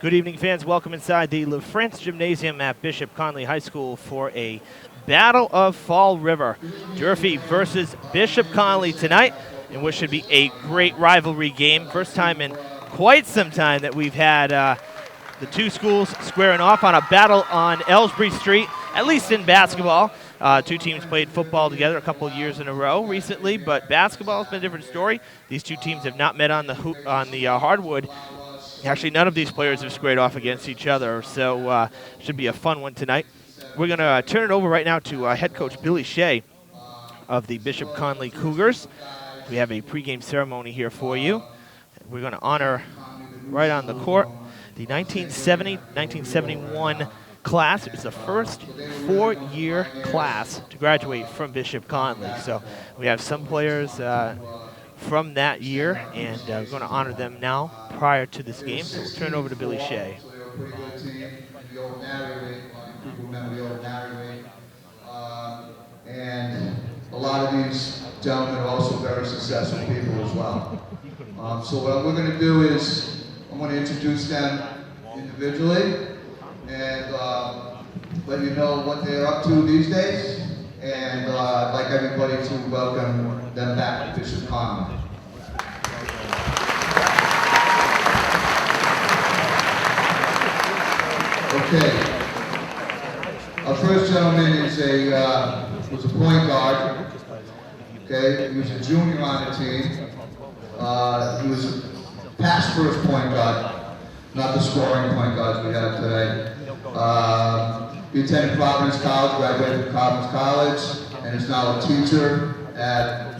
Good evening, fans. Welcome inside the LaFrance Gymnasium at Bishop Connolly High School for a Battle of Fall River. Durfee versus Bishop Connolly tonight in what should be a great rivalry game. First time in quite some time that we've had the two schools squaring off on a battle on Ellsbury Street, at least in basketball. Two teams played football together a couple of years in a row recently, but basketball has been a different story. These two teams have not met on the hardwood. Actually, none of these players have squared off against each other, so should be a fun one tonight. We're going to turn it over right now to head coach Billy Shea of the Bishop Connolly Cougars. We have a pregame ceremony here for you. We're going to honor right on the court the 1970-1971 class. It's the first four-year class to graduate from Bishop Connolly. So we have some players from that year, and we're going to honor them now prior to this game. So we'll turn it over to Billy Shea. And a lot of these gentlemen are also very successful people as well. So what we're going to do is I'm going to introduce them individually and let you know what they're up to these days. And I'd like everybody to welcome them back to Bishop Connolly. Okay. Our first gentleman is was a point guard. Okay, he was a junior on the team. He was a past first point guard, not the scoring point guards we have today. He attended Providence College, graduated from Providence College, and is now a teacher at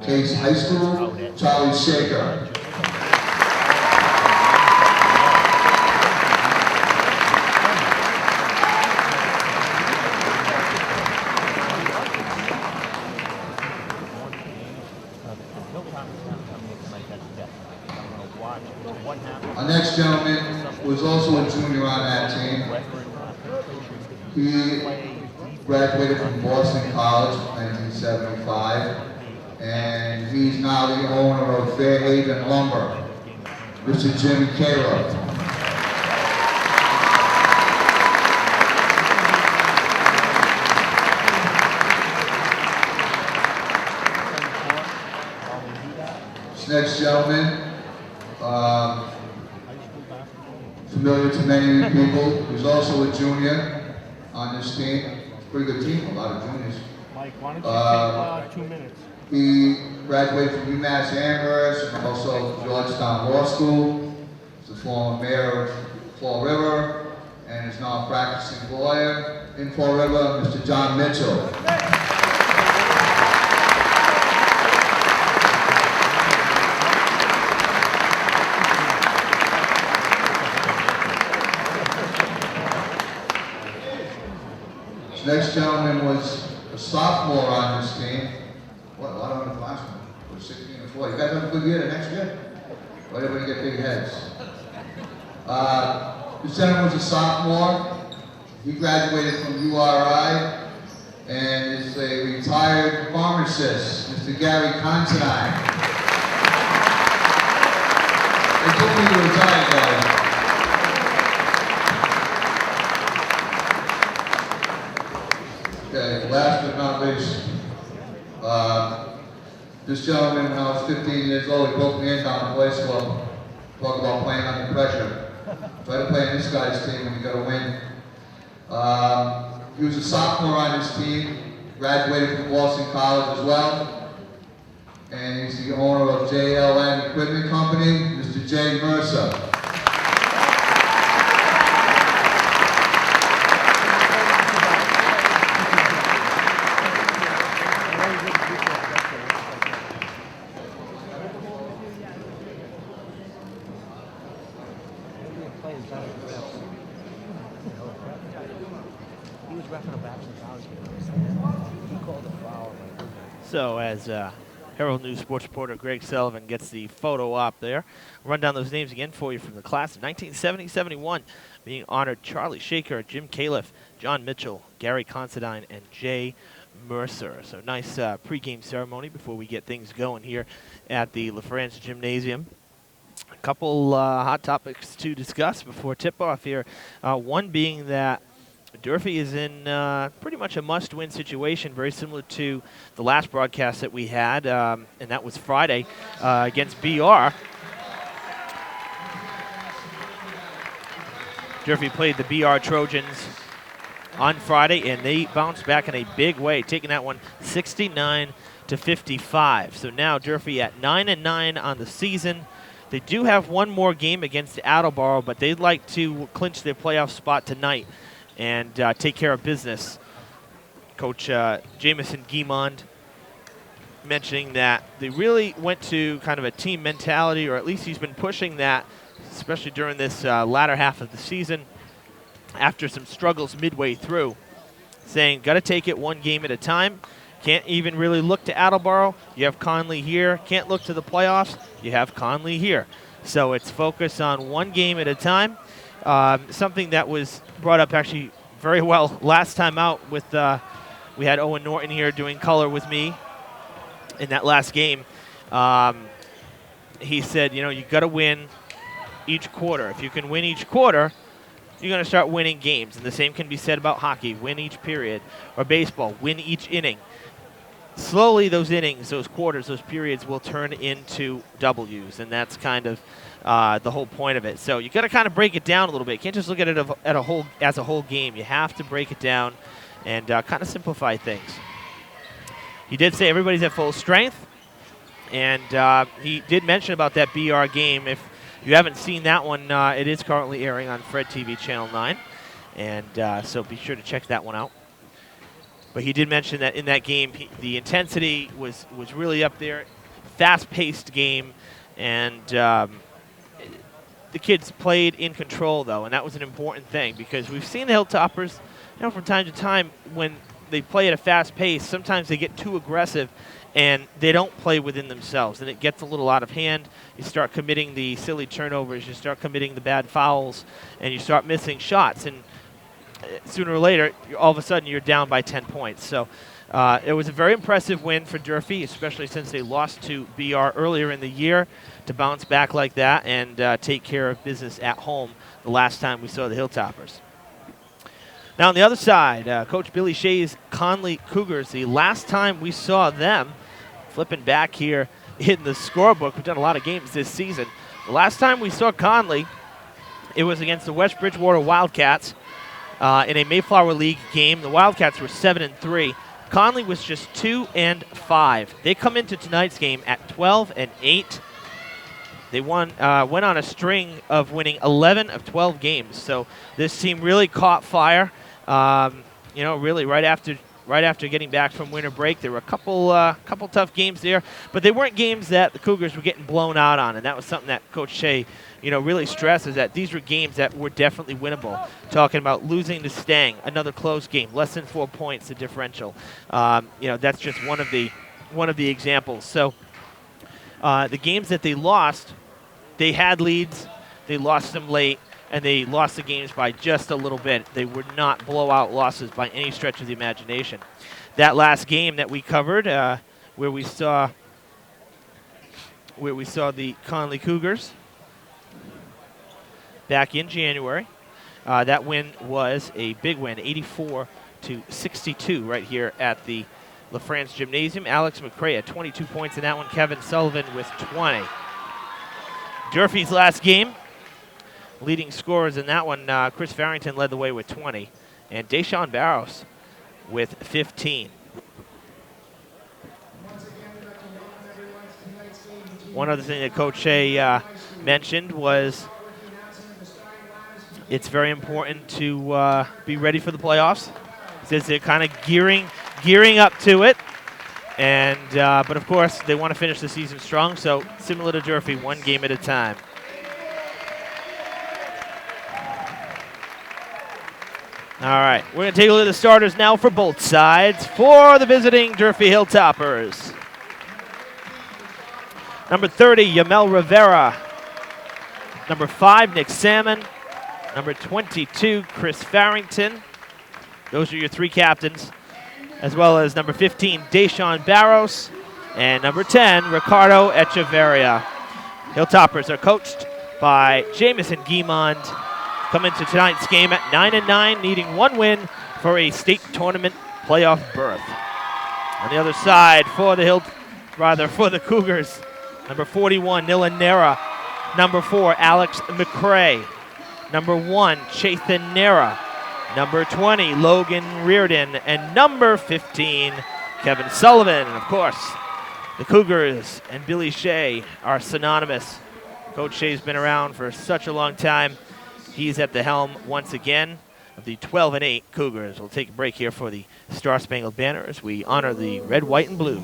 Case High School. Charlie Shaker. Our next gentleman was also a junior on that team. He graduated from Boston College in 1975, and he's now the owner of Fairhaven Lumber, Mr. Jimmy Caleb. This next gentleman, familiar to many people, who's also a junior on this team. Pretty good team, a lot of juniors. Mike, why don't you take 2 minutes? He graduated from UMass Amherst and also Georgetown Law School. He's the former mayor of Fall River and is now a practicing lawyer in Fall River, Mr. John Mitchell. Next gentleman was a sophomore on this team. What, a lot of underclassmen. We're 16 and 4. You guys have a good year the next year? Why did everybody get big heads? This gentleman was a sophomore. He graduated from URI and is a retired pharmacist, Mr. Gary Considine. They took me to retire, guys. Okay, last but not least, this gentleman, when I was 15 years old, he broke me in down the boys club. Talk about playing under pressure. Try to play on this guy's team when you got to win. He was a sophomore on his team, graduated from Boston College as well. And he's the owner of JLN Equipment Company, Mr. Jay Mercer. So as Herald News sports reporter Greg Sullivan gets the photo op there, run down those names again for you from the class of 1970-71. Being honored: Charlie Shaker, Jim Califf, John Mitchell, Gary Considine, and Jay Mercer. So nice pregame ceremony before we get things going here at the LaFrance Gymnasium. Couple hot topics to discuss before tip-off here. One being that Durfee is in pretty much a must-win situation, very similar to the last broadcast that we had, and that was Friday against BR. Durfee played the BR Trojans on Friday, and they bounced back in a big way, taking that one 69-55. So now Durfee at 9-9 on the season. They do have one more game against Attleboro, but they'd like to clinch their playoff spot tonight and take care of business. Coach Jamison Guimond mentioning that they really went to kind of a team mentality, or at least he's been pushing that, especially during this latter half of the season after some struggles midway through, saying got to take it one game at a time. Can't even really look to Attleboro. You have Connolly here. Can't look to the playoffs. You have Connolly here. So it's focus on one game at a time. Something that was brought up actually very well last time out with we had Owen Norton here doing color with me in that last game. He said, you got to win each quarter. If you can win each quarter, you're going to start winning games. And the same can be said about hockey. Win each period. Or baseball. Win each inning. Slowly, those innings, those quarters, those periods will turn into W's, and that's kind of the whole point of it. So you got to kind of break it down a little bit. You can't just look at it as a whole game. You have to break it down and kind of simplify things. He did say everybody's at full strength, and he did mention about that BR game. If you haven't seen that one, it is currently airing on Fred TV Channel 9, and so be sure to check that one out. But he did mention that in that game, the intensity was really up there, fast-paced game, and the kids played in control, though, and that was an important thing because we've seen the Hilltoppers, from time to time when they play at a fast pace, sometimes they get too aggressive and they don't play within themselves, and it gets a little out of hand. You start committing the silly turnovers, you start committing the bad fouls, and you start missing shots, and sooner or later, all of a sudden, you're down by 10 points. So it was a very impressive win for Durfee, especially since they lost to BR earlier in the year, to bounce back like that and take care of business at home the last time we saw the Hilltoppers. Now on the other side, Coach Billy Shea's Connolly Cougars, the last time we saw them, flipping back here in the scorebook, we've done a lot of games this season. The last time we saw Connolly, it was against the West Bridgewater Wildcats. In a Mayflower League game, the Wildcats were 7-3. Connolly was just 2-5. They come into tonight's game at 12-8. They went on a string of winning 11 of 12 games. So this team really caught fire. Really right after getting back from winter break, there were a couple tough games there, but they weren't games that the Cougars were getting blown out on, and that was something that Coach Shea really stresses, that these were games that were definitely winnable. Talking about losing to Stang, another close game, less than 4 points, the differential. That's just one of the examples. So the games that they lost, they had leads, they lost them late, and they lost the games by just a little bit. They were not blowout losses by any stretch of the imagination. That last game that we covered, where we saw the Connolly Cougars back in January. That win was a big win, 84-62 right here at the LaFrance Gymnasium. Alex McCray had 22 points in that one. Kevin Sullivan with 20. Durfee's last game, leading scorers in that one, Chris Farrington led the way with 20, and Deshaun Barros with 15. One other thing that Coach Shea mentioned was it's very important to be ready for the playoffs. He says they're kind of gearing up to it, and but of course they want to finish the season strong. So similar to Durfee, one game at a time. All right, we're going to take a look at the starters now for both sides for the visiting Durfee Hilltoppers. Number 30, Yamel Rivera. Number 5, Nick Salmon. Number 22, Chris Farrington. Those are your three captains, as well as number 15, Deshaun Barros, and number 10, Ricardo Echeverria. Hilltoppers are coached by Jamison Guimond. Come into tonight's game at 9-9, needing one win for a state tournament playoff berth. On the other side for the Cougars, number 41, Nilanera. Number 4, Alex McCrae. Number 1, Chethan Nera. Number 20, Logan Reardon. And number 15, Kevin Sullivan. And of course, the Cougars and Billy Shea are synonymous. Coach Shea's been around for such a long time. He's at the helm once again of the 12-8 Cougars. We'll take a break here for the Star Spangled Banner as we honor the red, white, and blue.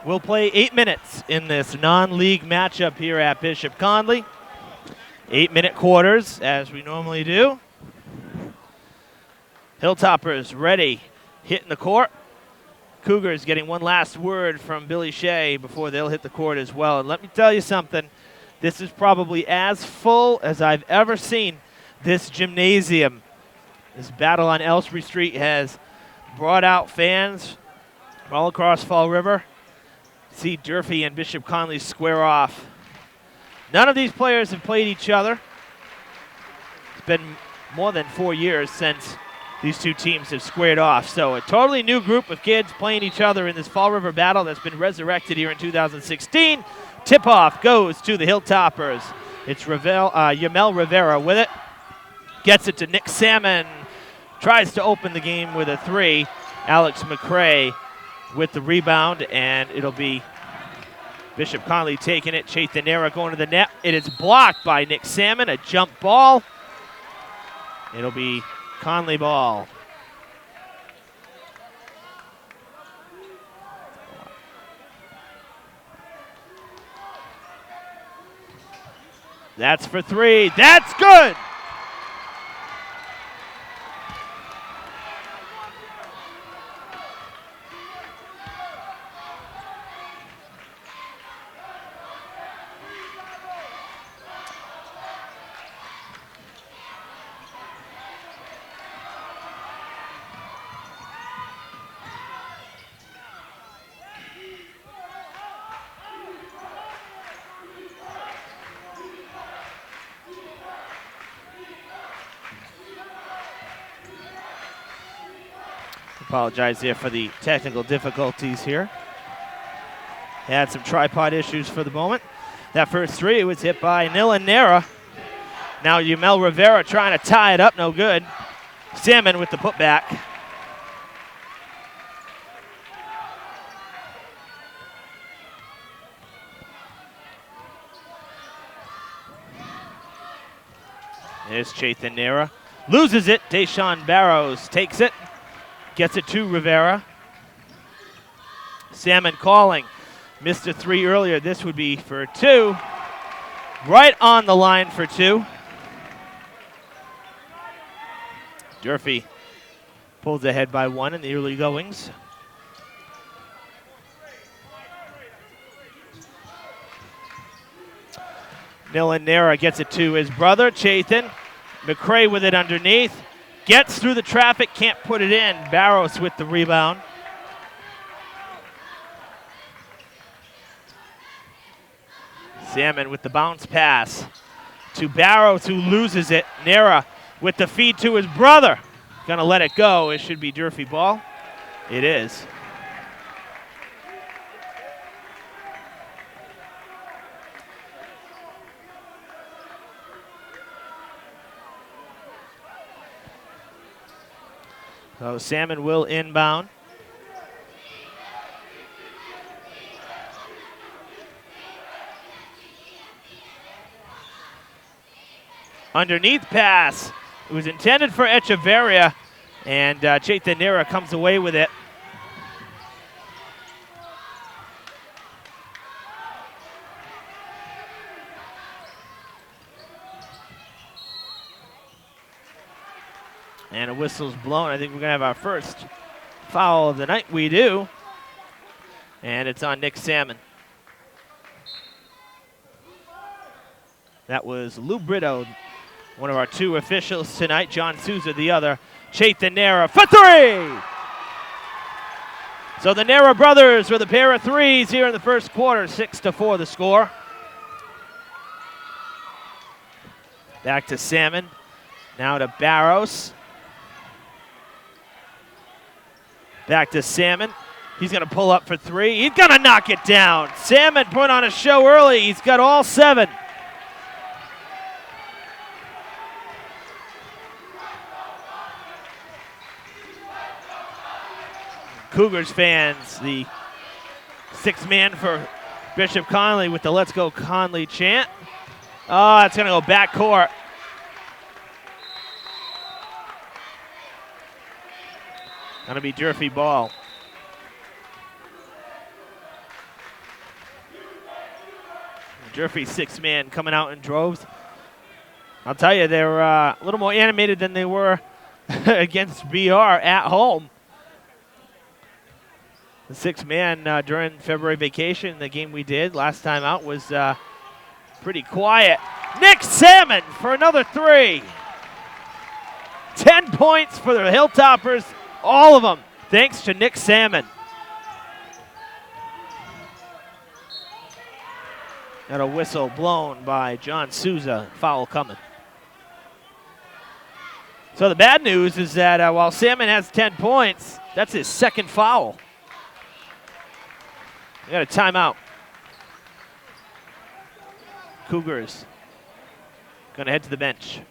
We'll play 8 minutes in this non-league matchup here at Bishop Connolly. 8-minute quarters, as we normally do. Hilltoppers ready, hitting the court. Cougars getting one last word from Billy Shea before they'll hit the court as well. And let me tell you something, this is probably as full as I've ever seen this gymnasium. This battle on Elsbury Street has brought out fans from all across Fall River. See Durfee and Bishop Connolly square off. None of these players have played each other. It's been more than 4 years since these two teams have squared off. So a totally new group of kids playing each other in this Fall River battle that's been resurrected here in 2016. Tip-off goes to the Hilltoppers. It's Yamel Rivera with it. Gets it to Nick Salmon. Tries to open the game with a 3. Alex McCrae with the rebound, and it'll be Bishop Connolly taking it. Chethan Nera going to the net. It is blocked by Nick Salmon, a jump ball. It'll be Connolly ball. That's for 3. That's good! Apologize there for the technical difficulties here. Had some tripod issues for the moment. That first 3 was hit by Nilanera. Now Yamel Rivera trying to tie it up, no good. Salmon with the putback. There's Chethan Nera. Loses it. Deshaun Barrows takes it. Gets it to Rivera. Salmon calling. Missed a 3 earlier. This would be for 2. Right on the line for 2. Durfee pulls ahead by 1 in the early goings. Nera gets it to his brother, Chaitin. McCray with it underneath. Gets through the traffic, can't put it in. Barros with the rebound. Salmon with the bounce pass to Barros, who loses it. Nera with the feed to his brother. Gonna let it go. It should be Durfee ball. It is. So Salmon will inbound. Underneath pass. It was intended for Echeverria, and Chaitin Nera comes away with it. And a whistle's blown. I think we're going to have our first foul of the night. We do. And it's on Nick Salmon. That was Lou Brito, one of our two officials tonight. John Souza, the other. Chaitin Nera for three! So the Nera brothers with a pair of threes here in the first quarter. 6-4 the score. Back to Salmon. Now to Barros. Back to Salmon. He's going to pull up for three. He's going to knock it down. Salmon put on a show early. He's got all 7. Cougars fans, the 6th man for Bishop Connolly with the Let's Go Connolly chant. Oh, that's going to go backcourt. Going to be Durfee ball. Durfee 6th man coming out in droves. I'll tell you, they're a little more animated than they were against BR at home. The 6th man during February vacation, the game we did last time out, was pretty quiet. Nick Salmon for another 3. 10 points for the Hilltoppers, all of them, thanks to Nick Salmon. Got a whistle blown by John Souza, foul coming. So the bad news is that while Salmon has 10 points, that's his 2nd foul. We got a timeout. Cougars going to head to the bench.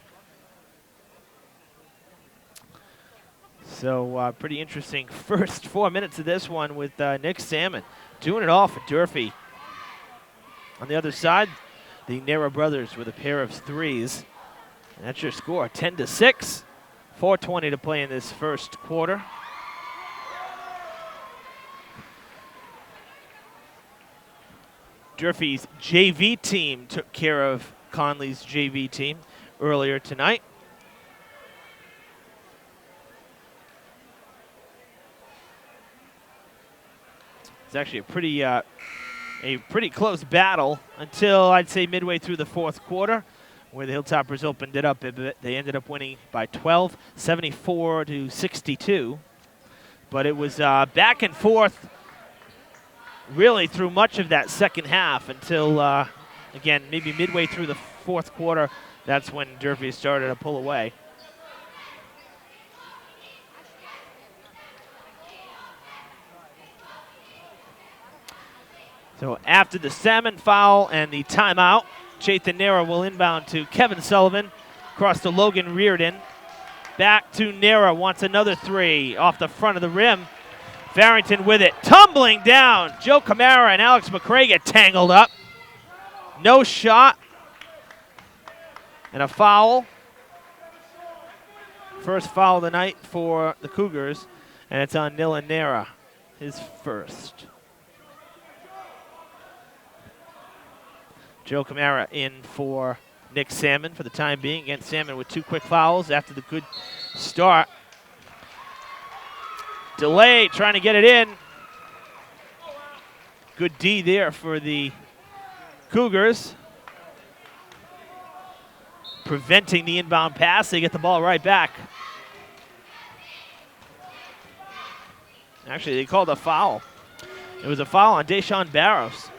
So pretty interesting first 4 minutes of this one with Nick Salmon doing it all for Durfee. On the other side, the Nera brothers with a pair of threes. And that's your score, 10-6. 4:20 to play in this first quarter. Durfee's JV team took care of Conley's JV team earlier tonight. It's actually a pretty close battle until I'd say midway through the 4th quarter, where the Hilltoppers opened it up a bit. They ended up winning by 12, 74-62. But it was back and forth really through much of that second half until, again, maybe midway through the 4th quarter. That's when Durfee started to pull away. So after the Salmon foul and the timeout, Chaitin Nera will inbound to Kevin Sullivan, across to Logan Reardon. Back to Nera, wants another 3 off the front of the rim. Farrington with it, tumbling down. Joe Camara and Alex McCray get tangled up. No shot. And a foul. First foul of the night for the Cougars, and it's on Dylan Nera, his first. Joe Camara in for Nick Salmon for the time being. Again, Salmon with 2 quick fouls after the good start. Delay, trying to get it in. Good D there for the Cougars. preventing the inbound pass. They get the ball right back. Actually, they called a foul. It was a foul on Deshaun Barrows.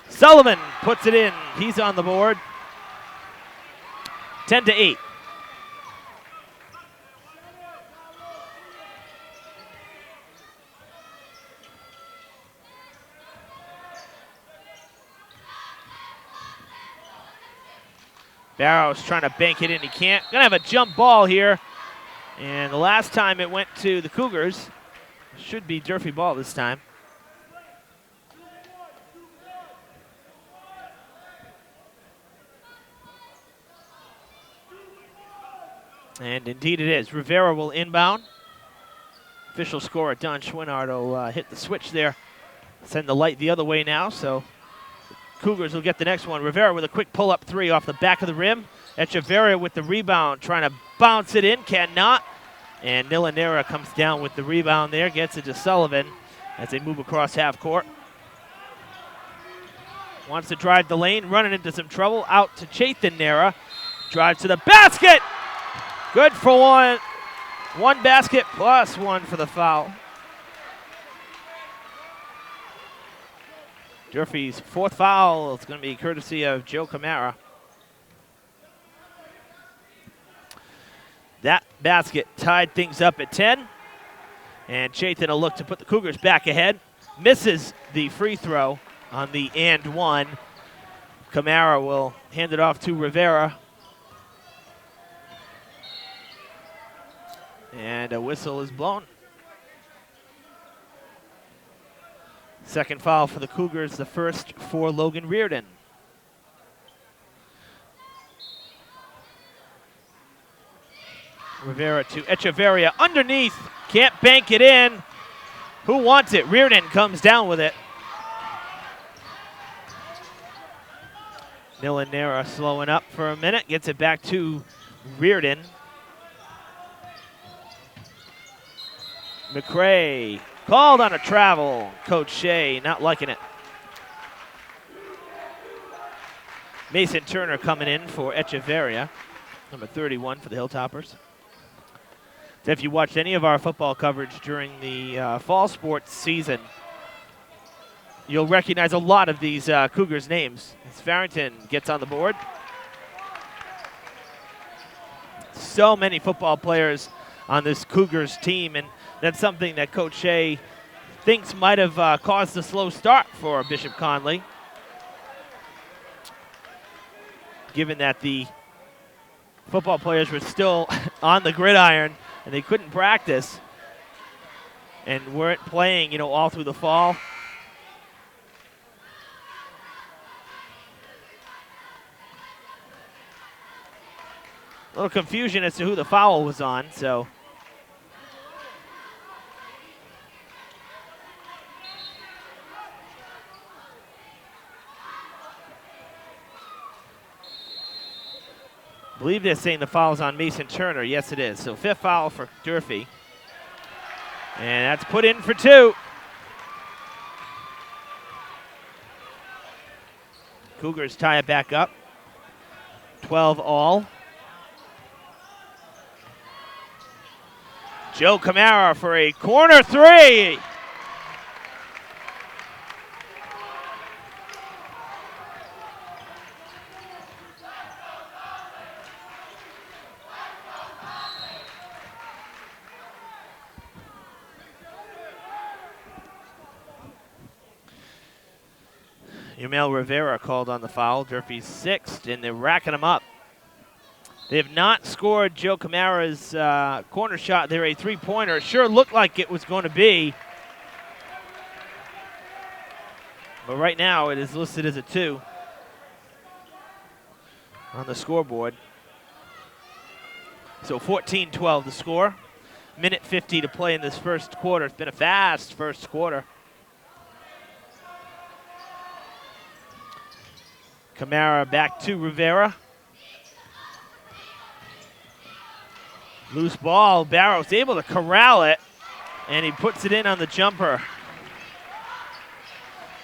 Sullivan puts it in. He's on the board. 10-8. Barrows trying to bank it in. He can't. Gonna have a jump ball here. And the last time it went to the Cougars, should be Durfee ball this time. And indeed it is. Rivera will inbound. Official scorer Don Schwinnard will hit the switch there. Send the light the other way now, so Cougars will get the next one. Rivera with a quick pull-up three off the back of the rim. Echeverria with the rebound, trying to bounce it in, cannot. And Nilanera comes down with the rebound there, gets it to Sullivan as they move across half court. Wants to drive the lane, running into some trouble. Out to Chathan Nera. Drives to the basket. Good for one. One basket plus one for the foul. Durfee's fourth foul is going to be courtesy of Joe Camara. That basket tied things up at 10. And Chathan will look to put the Cougars back ahead. Misses the free throw on the and one. Camara will hand it off to Rivera. And a whistle is blown. Second foul for the Cougars, the first for Logan Reardon. Rivera to Echeverria underneath. Can't bank it in. Who wants it? Reardon comes down with it. Nilanera slowing up for a minute. Gets it back to Reardon. McRae called on a travel. Coach Shea not liking it. Mason Turner coming in for Echeverria, number 31 for the Hilltoppers. So if you watched any of our football coverage during the fall sports season, you'll recognize a lot of these Cougars names. As Farrington gets on the board. So many football players on this Cougars team, and that's something that Coach Shea thinks might have caused a slow start for Bishop Connolly, given that the football players were still on the gridiron and they couldn't practice and weren't playing, all through the fall. A little confusion as to who the foul was on, so. I believe they're saying the foul's on Mason Turner. Yes, it is. So fifth foul for Durfee. And that's put in for two. Cougars tie it back up. 12 all. Joe Camara for a corner three. Yamel Rivera called on the foul. Durfee's sixth, and they're racking them up. They have not scored Joe Camara's corner shot. They're a three-pointer. Sure looked like it was going to be. But right now it is listed as a two on the scoreboard. So 14-12 the score. Minute 50 to play in this first quarter. It's been a fast first quarter. Camara back to Rivera. Loose ball. Barrows able to corral it, and he puts it in on the jumper.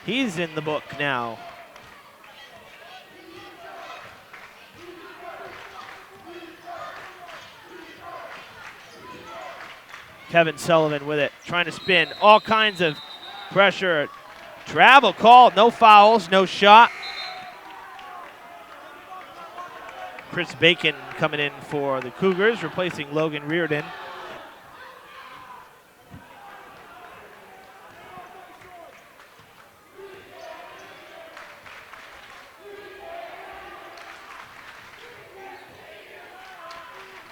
He's in the book now. Kevin Sullivan with it, trying to spin. All kinds of pressure. Travel called, no fouls, no shot. Chris Bacon coming in for the Cougars, replacing Logan Reardon.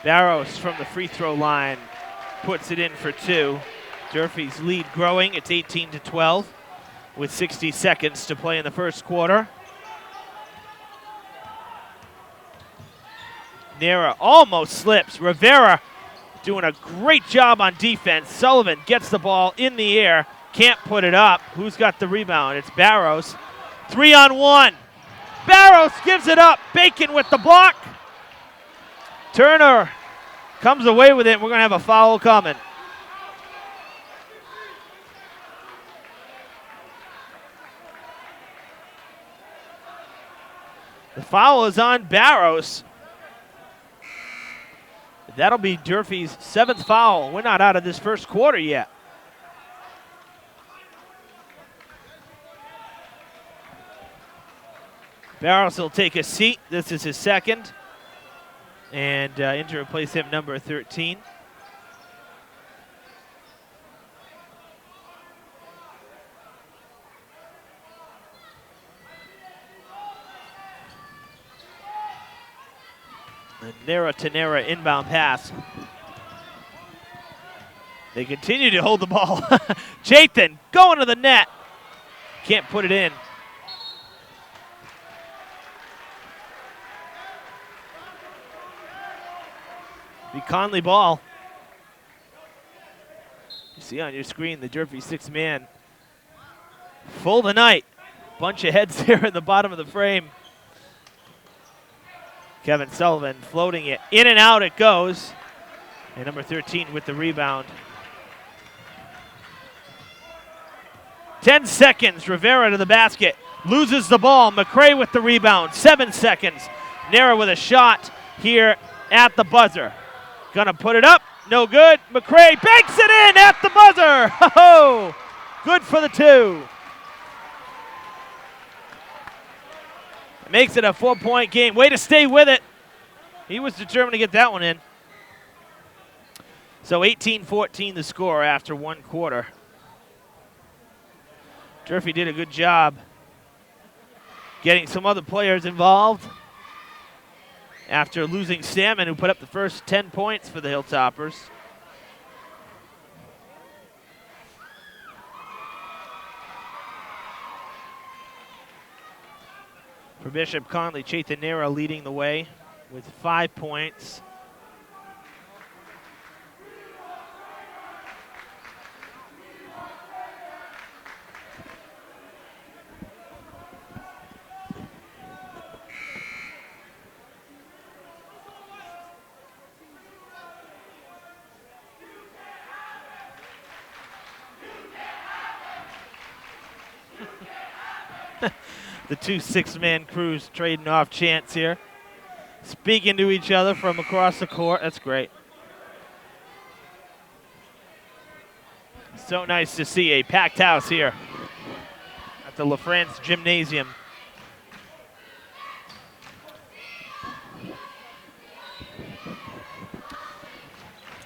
Barros from the free throw line puts it in for 2. Durfee's lead growing. It's 18-12 with 60 seconds to play in the first quarter. Nera almost slips. Rivera doing a great job on defense. Sullivan gets the ball in the air. Can't put it up. Who's got the rebound? It's Barros. 3-on-1. Barros gives it up. Bacon with the block. Turner comes away with it. We're going to have a foul coming. The foul is on Barros. That'll be Durfee's 7th foul. We're not out of this first quarter yet. Barros will take a seat. This is his second. And in to replace him, number 13. And Nera to Nera inbound pass. They continue to hold the ball. Jathan going to the net. Can't put it in. Be Connolly ball. You see on your screen the Durfee 6-man. Full tonight. Bunch of heads there at the bottom of the frame. Kevin Sullivan floating it. In and out it goes. And number 13 with the rebound. 10 seconds. Rivera to the basket. Loses the ball. McCray with the rebound. 7 seconds. Nera with a shot here at the buzzer. Gonna put it up. No good. McCray banks it in at the buzzer. Ho-ho! Good for the 2. Makes it a 4-point game. Way to stay with it. He was determined to get that one in. So 18-14 the score after 1 quarter. Durfee did a good job getting some other players involved after losing Salmon, who put up the first 10 points for the Hilltoppers. For Bishop Connolly, Chethan Nera leading the way with 5 points. The 2 6-man crews trading off chants here. Speaking to each other from across the court. That's great. So nice to see a packed house here at the LaFrance Gymnasium.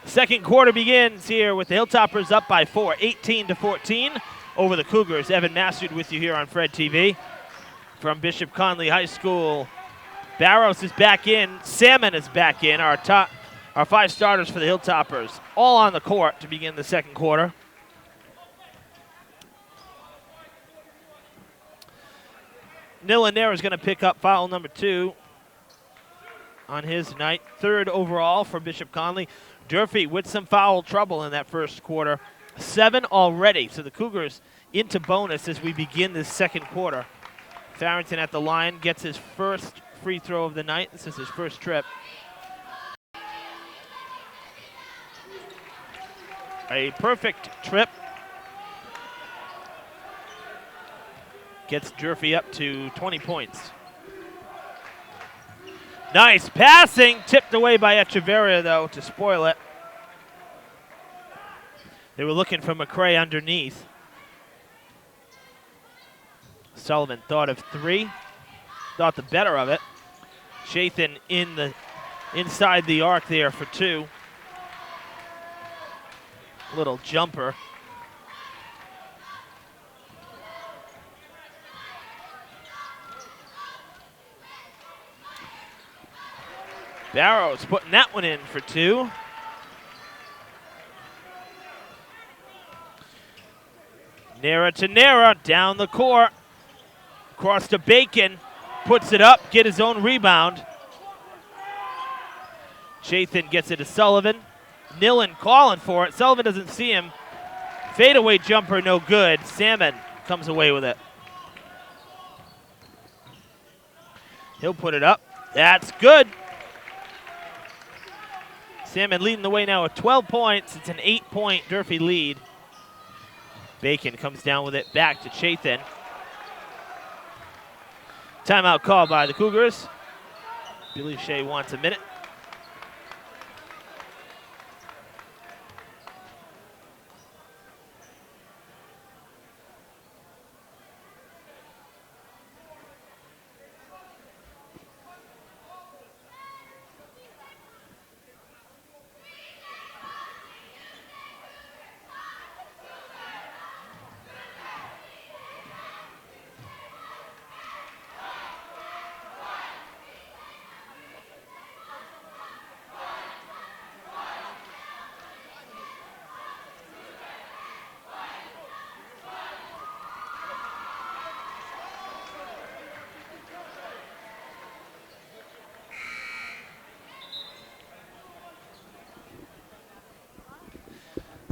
Second quarter begins here with the Hilltoppers up by 4, 18-14 over the Cougars. Evan Massard with you here on Fred TV. From Bishop Connolly High School, Barros is back in. Salmon is back in. Our 5 starters for the Hilltoppers, all on the court to begin the second quarter. Nera is going to pick up foul number 2 on his night. 3rd overall for Bishop Connolly. Durfee with some foul trouble in that first quarter. 7 already, so the Cougars into bonus as we begin this second quarter. Farrington at the line gets his first free throw of the night. This is his first trip. A perfect trip. Gets Durfee up to 20 points. Nice passing, tipped away by Echeverria though to spoil it. They were looking for McCray underneath. Sullivan thought of 3, thought the better of it. Chathan inside the arc there for 2. Little jumper. Barrows putting that one in for 2. Nera to Nera, down the court. Across to Bacon, puts it up, get his own rebound. Chathan gets it to Sullivan. Nillen calling for it. Sullivan doesn't see him. Fadeaway jumper, no good. Salmon comes away with it. He'll put it up. That's good. Salmon leading the way now with 12 points. It's an 8-point Durfee lead. Bacon comes down with it back to Chathan. Timeout called by the Cougars. I believe Shea wants a minute.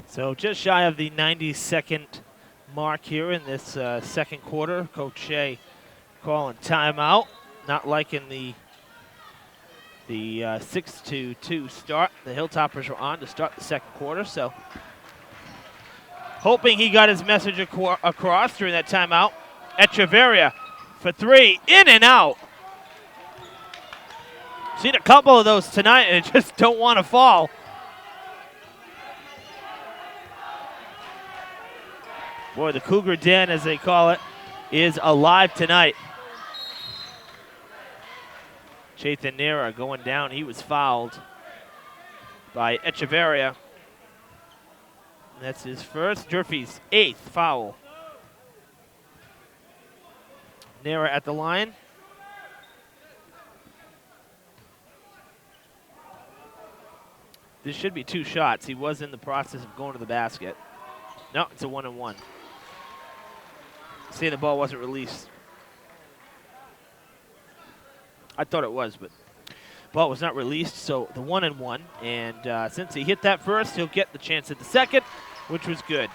So just shy of the 90-second mark here in this second quarter. Coach Shea calling timeout. Not liking the 6-2 start the Hilltoppers were on to start the second quarter. So hoping he got his message across during that timeout. Echeverria for 3, in and out. Seen a couple of those tonight and just don't want to fall. Boy, the Cougar Den, as they call it, is alive tonight. Chathan Nera going down. He was fouled by Echeverria. That's his first. Durfee's 8th foul. Nera at the line. This should be 2 shots. He was in the process of going to the basket. No, it's a 1-and-1. See, the ball wasn't released. I thought it was, but ball was not released, so the 1-and-1. And since he hit that first, he'll get the chance at the second, which was good.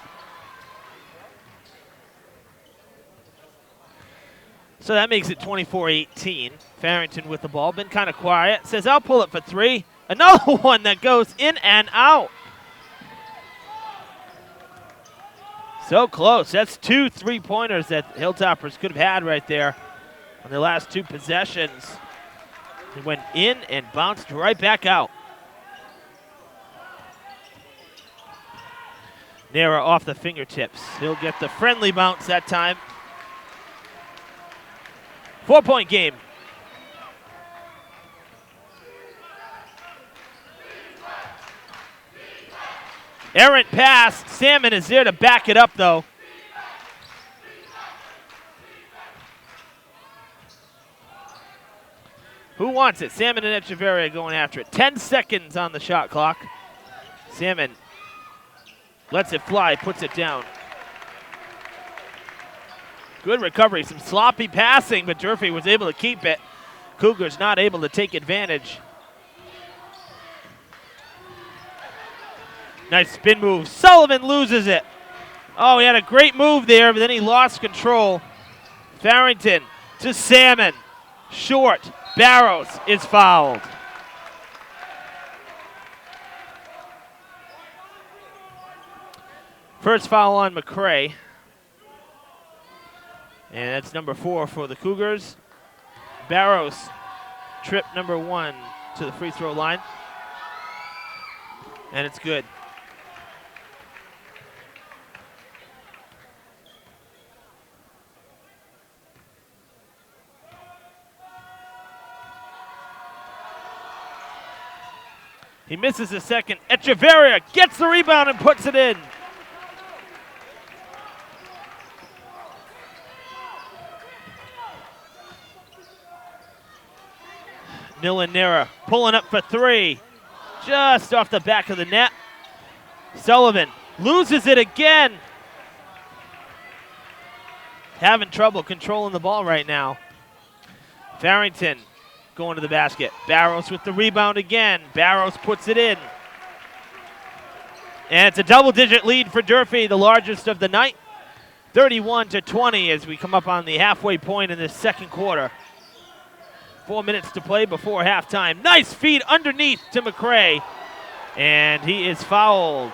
So that makes it 24-18. Farrington with the ball, been kind of quiet. Says, I'll pull it for 3. Another one that goes in and out. So close. That's 2 3-pointers that Hilltoppers could have had right there on their last 2 possessions. They went in and bounced right back out. Nera off the fingertips. He'll get the friendly bounce that time. 4-point game. Errant pass. Salmon is there to back it up, though. Who wants it? Salmon and Echeverria going after it. 10 seconds on the shot clock. Salmon lets it fly, puts it down. Good recovery. Some sloppy passing, but Durfee was able to keep it. Cougars not able to take advantage. Nice spin move. Sullivan loses it. Oh, he had a great move there, but then he lost control. Farrington to Salmon. Short. Barrows is fouled. First foul on McCray. And that's number 4 for the Cougars. Barrows, trip number 1 to the free throw line. And it's good. He misses a second. Echeverria gets the rebound and puts it in. Nilanera pulling up for three. Just off the back of the net. Sullivan loses it again. Having trouble controlling the ball right now. Farrington going to the basket. Barrows with the rebound again. Barrows puts it in. And it's a double-digit lead for Durfee, the largest of the night. 31-20 as we come up on the halfway point in this second quarter. 4 minutes to play before halftime. Nice feed underneath to McCray. And he is fouled.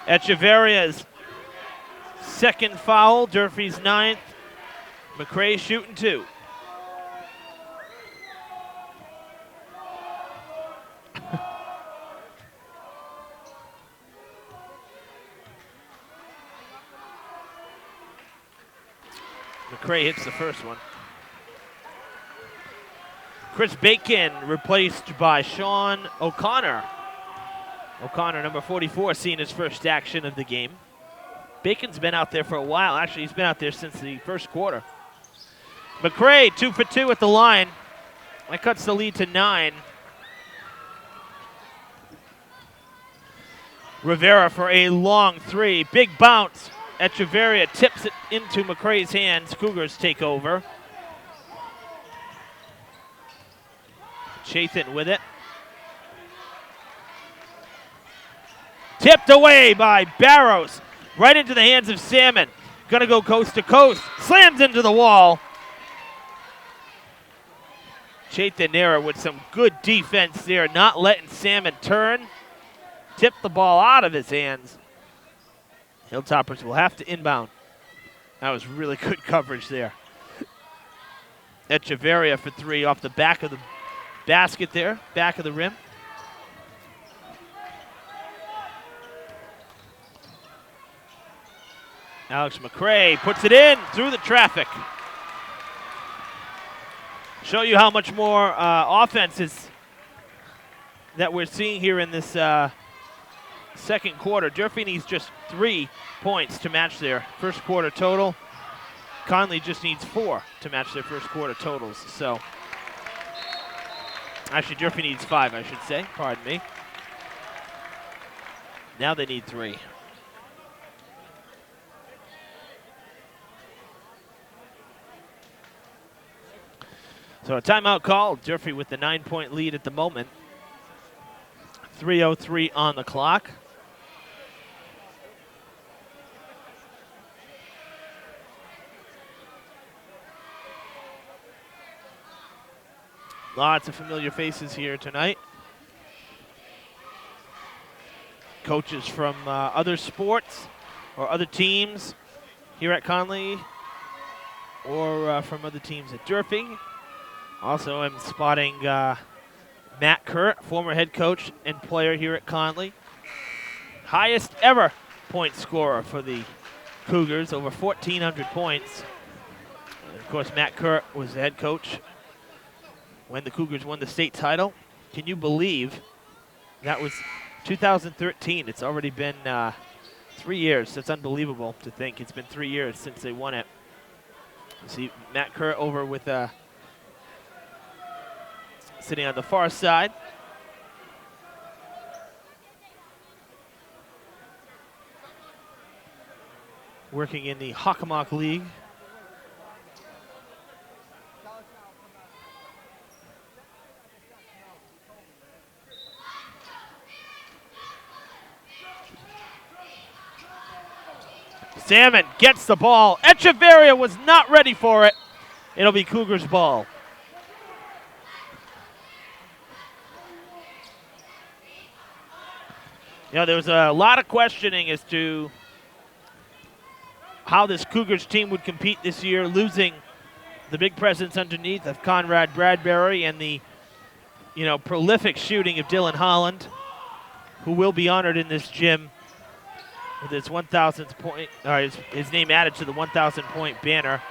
Echeverria's second foul, Durfee's ninth. McCray shooting two. McCray hits the first one. Chris Bacon replaced by Sean O'Connor. O'Connor, number 44, seeing his first action of the game. Bacon's been out there for a while. Actually, he's been out there since the first quarter. McCray, 2 for 2 at the line. That cuts the lead to 9. Rivera for a long three. Big bounce. Echeverria tips it into McCray's hands. Cougars take over. Chathan with it. Tipped away by Barrows. Right into the hands of Salmon. Gonna go coast to coast. Slams into the wall. Chathan with some good defense there, not letting Salmon turn. Tipped the ball out of his hands. Hilltoppers will have to inbound. That was really good coverage there. Echeverria for three off the back of the basket there, back of the rim. Alex McCray puts it in through the traffic. Show you how much more offense is that we're seeing here in this second quarter. Durfee needs just 3 points to match their first quarter total. Connolly just needs 4 to match their first quarter totals. So, actually, Durfee needs 5, I should say. Pardon me. Now they need 3. So a timeout called. Durfee with the 9-point lead at the moment. 3:03 on the clock. Lots of familiar faces here tonight. Coaches from other sports or other teams here at Connolly or from other teams at Durfee. Also, I'm spotting Matt Kurt, former head coach and player here at Connolly. Highest ever point scorer for the Cougars, over 1,400 points. And of course, Matt Kurt was the head coach when the Cougars won the state title. Can you believe that was 2013? It's already been 3 years. That's unbelievable to think. It's been 3 years since they won it. See Matt Kurt over with sitting on the far side. Working in the Hockomock League. Salmon gets the ball. Echeverria was not ready for it. It'll be Cougars' ball. You know, there was a lot of questioning as to how this Cougars team would compete this year, losing the big presence underneath of Conrad Bradbury and the, prolific shooting of Dylan Holland, who will be honored in this gym with his 1,000th point, his name added to the 1,000-point banner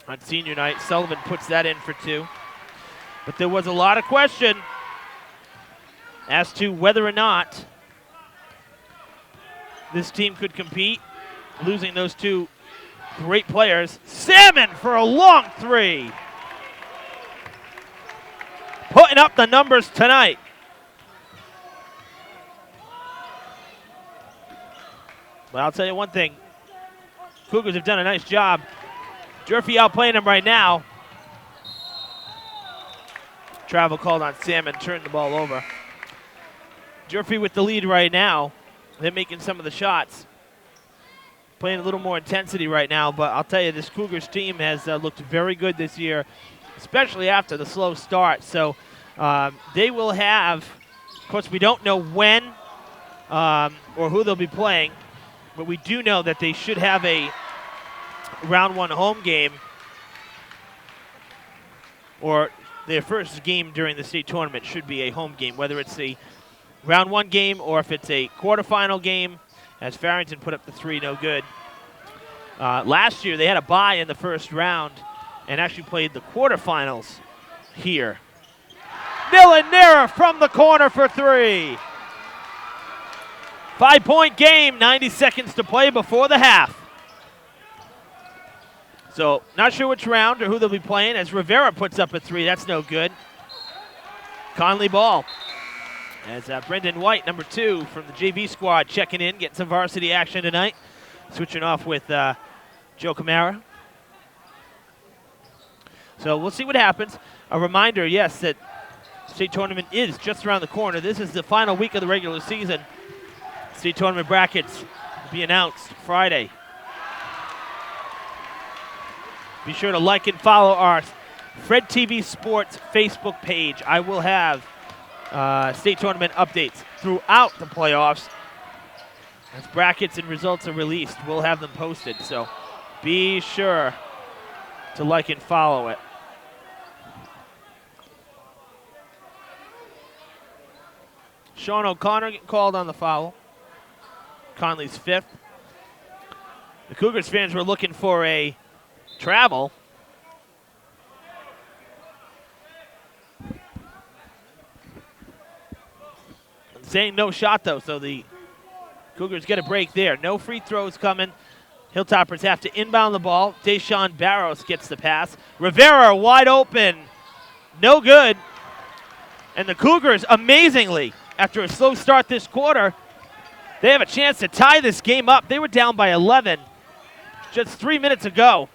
on senior night. Sullivan puts that in for 2. But there was a lot of question as to whether or not this team could compete, losing those two great players. Salmon for a long three. Putting up the numbers tonight. But I'll tell you one thing. Cougars have done a nice job. Durfee outplaying them right now. Travel called on Salmon, turned the ball over. Durfee with the lead right now. They're making some of the shots. Playing a little more intensity right now, but I'll tell you, this Cougars team has looked very good this year, especially after the slow start. So they will have, of course, we don't know when or who they'll be playing, but we do know that they should have a round one home game, or their first game during the state tournament should be a home game, whether it's a round one game or if it's a quarterfinal game, as Farrington put up the three, no good. Last year they had a bye in the first round and actually played the quarterfinals here. Milanera from the corner for three. 5-point game, 90 seconds to play before the half. So not sure which round or who they'll be playing as Rivera puts up a three. That's no good. Connolly ball. As Brendan White, number 2 from the JV squad, checking in, getting some varsity action tonight. Switching off with Joe Camara. So we'll see what happens. A reminder, yes, that state tournament is just around the corner. This is the final week of the regular season. State tournament brackets will be announced Friday. Be sure to like and follow our Fred TV Sports Facebook page. I will have state tournament updates throughout the playoffs. As brackets and results are released, we'll have them posted. So be sure to like and follow it. Sean O'Connor getting called on the foul. Conley's 5th. The Cougars fans were looking for a travel. Saying no shot, though, so the Cougars get a break there. No free throws coming. Hilltoppers have to inbound the ball. Deshaun Barros gets the pass. Rivera wide open. No good. And the Cougars, amazingly, after a slow start this quarter, they have a chance to tie this game up. They were down by 11 just 3 minutes ago.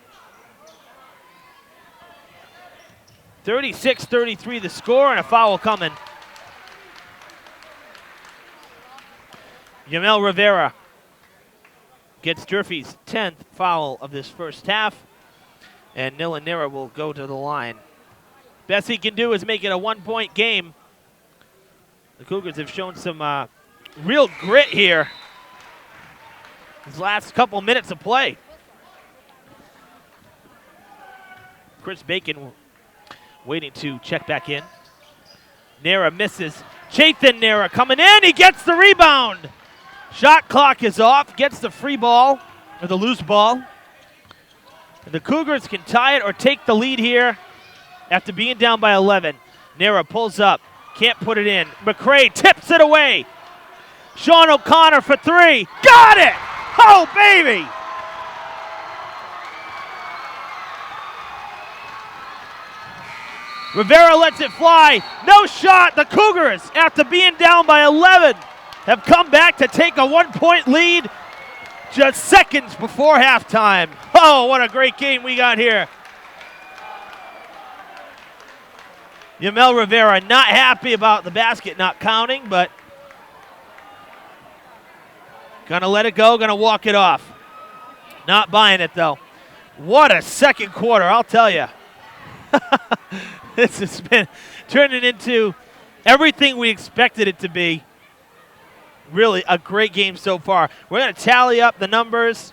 36-33 the score, and a foul coming. Yamel Rivera gets Durfee's 10th foul of this first half, and Milanera will go to the line. Best he can do is make it a 1-point game. The Cougars have shown some real grit here these last couple minutes of play. Chris Bacon waiting to check back in. Nera misses. Chathan Nera coming in. He gets the rebound. Shot clock is off. Gets the free ball, or the loose ball. And the Cougars can tie it or take the lead here after being down by 11. Nera pulls up. Can't put it in. McCray tips it away. Sean O'Connor for three. Got it! Oh, baby! Rivera lets it fly. No shot. The Cougars, after being down by 11, have come back to take a 1-point lead just seconds before halftime. Oh, what a great game we got here. Yamel Rivera not happy about the basket not counting, but gonna let it go, gonna walk it off. Not buying it, though. What a second quarter, I'll tell you. This has been turning into everything we expected it to be. Really a great game so far. We're going to tally up the numbers,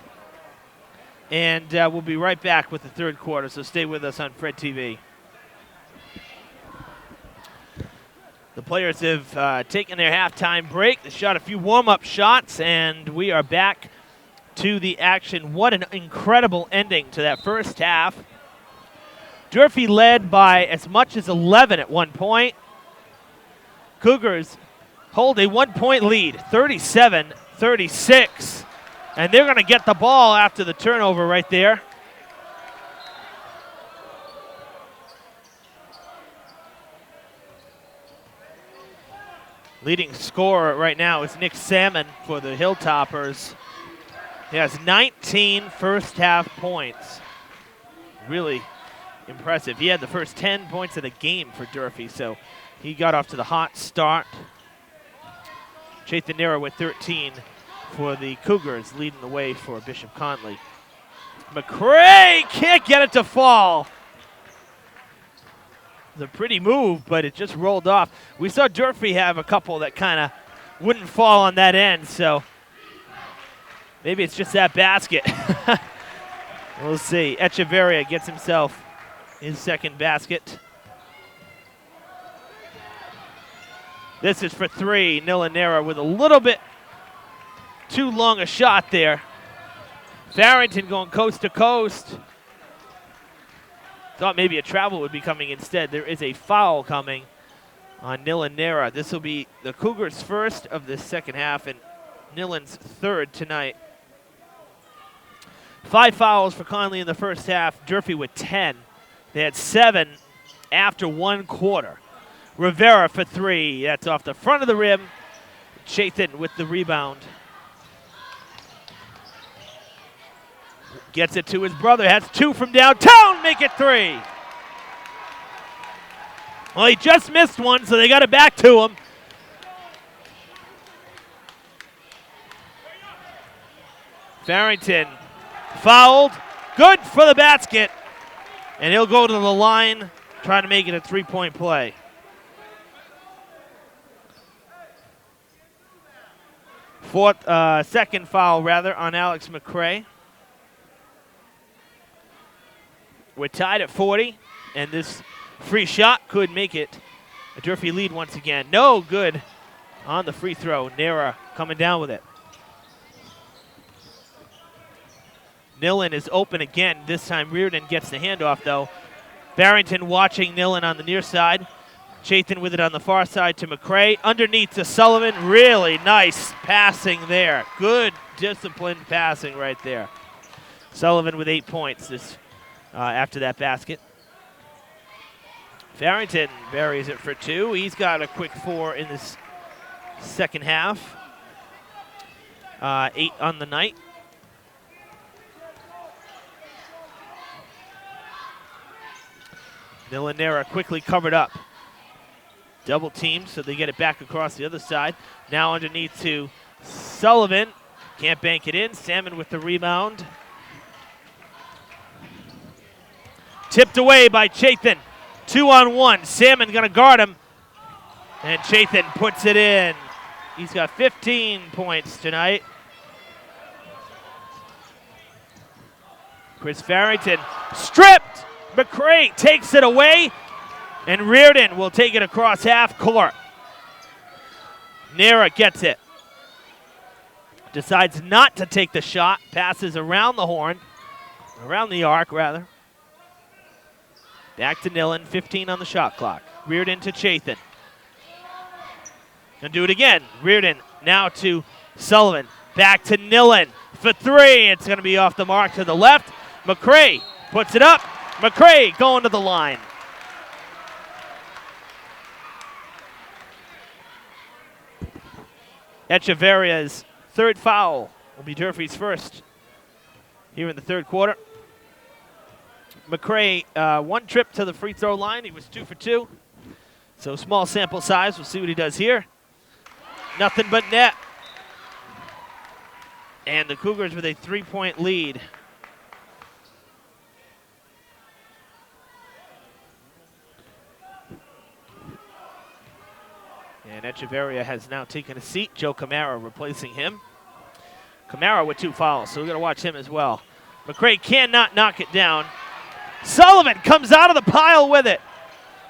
and we'll be right back with the third quarter, so stay with us on Fred TV. The players have taken their halftime break. They shot a few warm-up shots, and we are back to the action. What an incredible ending to that first half. Durfee led by as much as 11 at one point. Cougars hold a 1-point lead, 37-36. And they're going to get the ball after the turnover right there. Leading scorer right now is Nick Salmon for the Hilltoppers. He has 19 first-half points. Really impressive. He had the first 10 points of the game for Durfee, so he got off to the hot start. Chathan Nera with 13 for the Cougars, leading the way for Bishop Connolly. McCray can't get it to fall. It's a pretty move, but it just rolled off. We saw Durfee have a couple that kind of wouldn't fall on that end, so maybe it's just that basket. We'll see. Echeverria gets himself his second basket. This is for three. Nilanera with a little bit too long a shot there. Farrington going coast to coast. Thought maybe a travel would be coming instead. There is a foul coming on Nilanera. This will be the Cougars' first of the second half and Nilan's third tonight. 5 fouls for Connolly in the first half. Durfee with 10. They had 7 after 1 quarter. Rivera for 3. That's off the front of the rim. Chathan with the rebound. Gets it to his brother. Has 2 from downtown. Make it 3. Well, he just missed one, so they got it back to him. Farrington fouled. Good for the basket. And he'll go to the line, trying to make it a 3-point play. Second foul, rather, on Alex McCray. We're tied at 40, and this free shot could make it a Durfee lead once again. No good on the free throw. Nera coming down with it. Nilan is open again. This time Reardon gets the handoff, though. Barrington watching Nilan on the near side. Chathan with it on the far side to McCray. Underneath to Sullivan. Really nice passing there. Good disciplined passing right there. Sullivan with 8 points this after that basket. Farrington buries it for 2. He's got a quick 4 in this second half. 8 on the night. Nilanera quickly covered up. Double teamed, so they get it back across the other side. Now underneath to Sullivan. Can't bank it in. Salmon with the rebound. Tipped away by Chathan. 2-on-1. Salmon going to guard him. And Chathan puts it in. He's got 15 points tonight. Chris Farrington stripped. McCray takes it away. And Reardon will take it across half court. Nera gets it. Decides not to take the shot. Passes around the horn. Around the arc, rather. Back to Nilan. 15 on the shot clock. Reardon to Chathan. Gonna do it again. Reardon now to Sullivan. Back to Nilan for 3. It's gonna be off the mark to the left. McCray puts it up. McCray going to the line. Echeverria's third foul will be Durfee's first here in the third quarter. McCray, 1 trip to the free throw line. He was 2 for 2. So small sample size. We'll see what he does here. Nothing but net. And the Cougars with a 3-point lead. And Echeverria has now taken a seat. Joe Camara replacing him. Camara with 2 fouls, so we're going to watch him as well. McCray cannot knock it down. Sullivan comes out of the pile with it.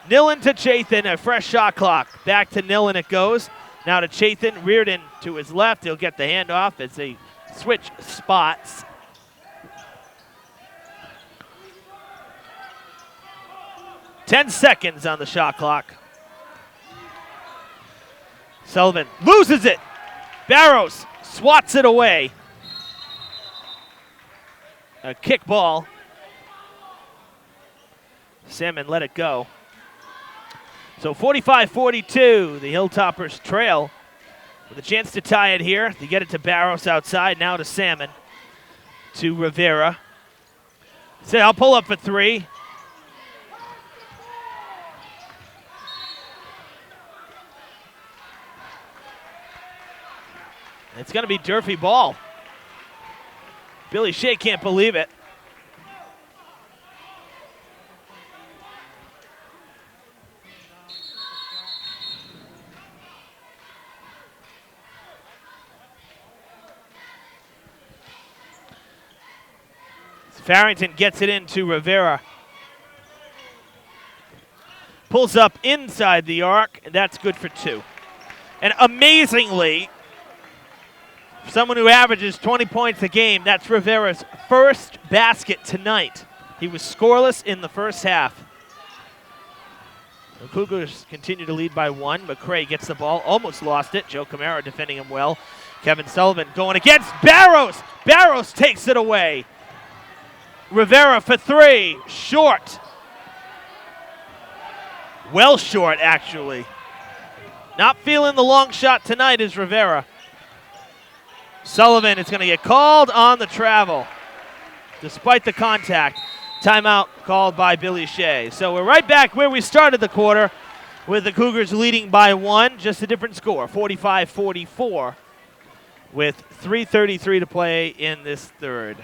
Nilan to Chathan, a fresh shot clock. Back to Nilan it goes. Now to Chathan, Reardon to his left. He'll get the handoff as they switch spots. 10 seconds on the shot clock. Sullivan loses it. Barrows swats it away. A kick ball. Salmon let it go. So 45-42, the Hilltoppers trail with a chance to tie it here. They get it to Barrows outside, now to Salmon, to Rivera. Say, I'll pull up for three. It's going to be Durfee ball. Billy Shea can't believe it. Farrington gets it into Rivera. Pulls up inside the arc, and that's good for two. And amazingly, for someone who averages 20 points a game, that's Rivera's first basket tonight. He was scoreless in the first half. The Cougars continue to lead by one. McCray gets the ball, almost lost it. Joe Camara defending him well. Kevin Sullivan going against Barrows. Barrows takes it away. Rivera for three, short. Well short, actually. Not feeling the long shot tonight is Rivera. Sullivan is going to get called on the travel, despite the contact. Timeout called by Billy Shea. So we're right back where we started the quarter, with the Cougars leading by one, just a different score, 45-44, with 3:33 to play in this third.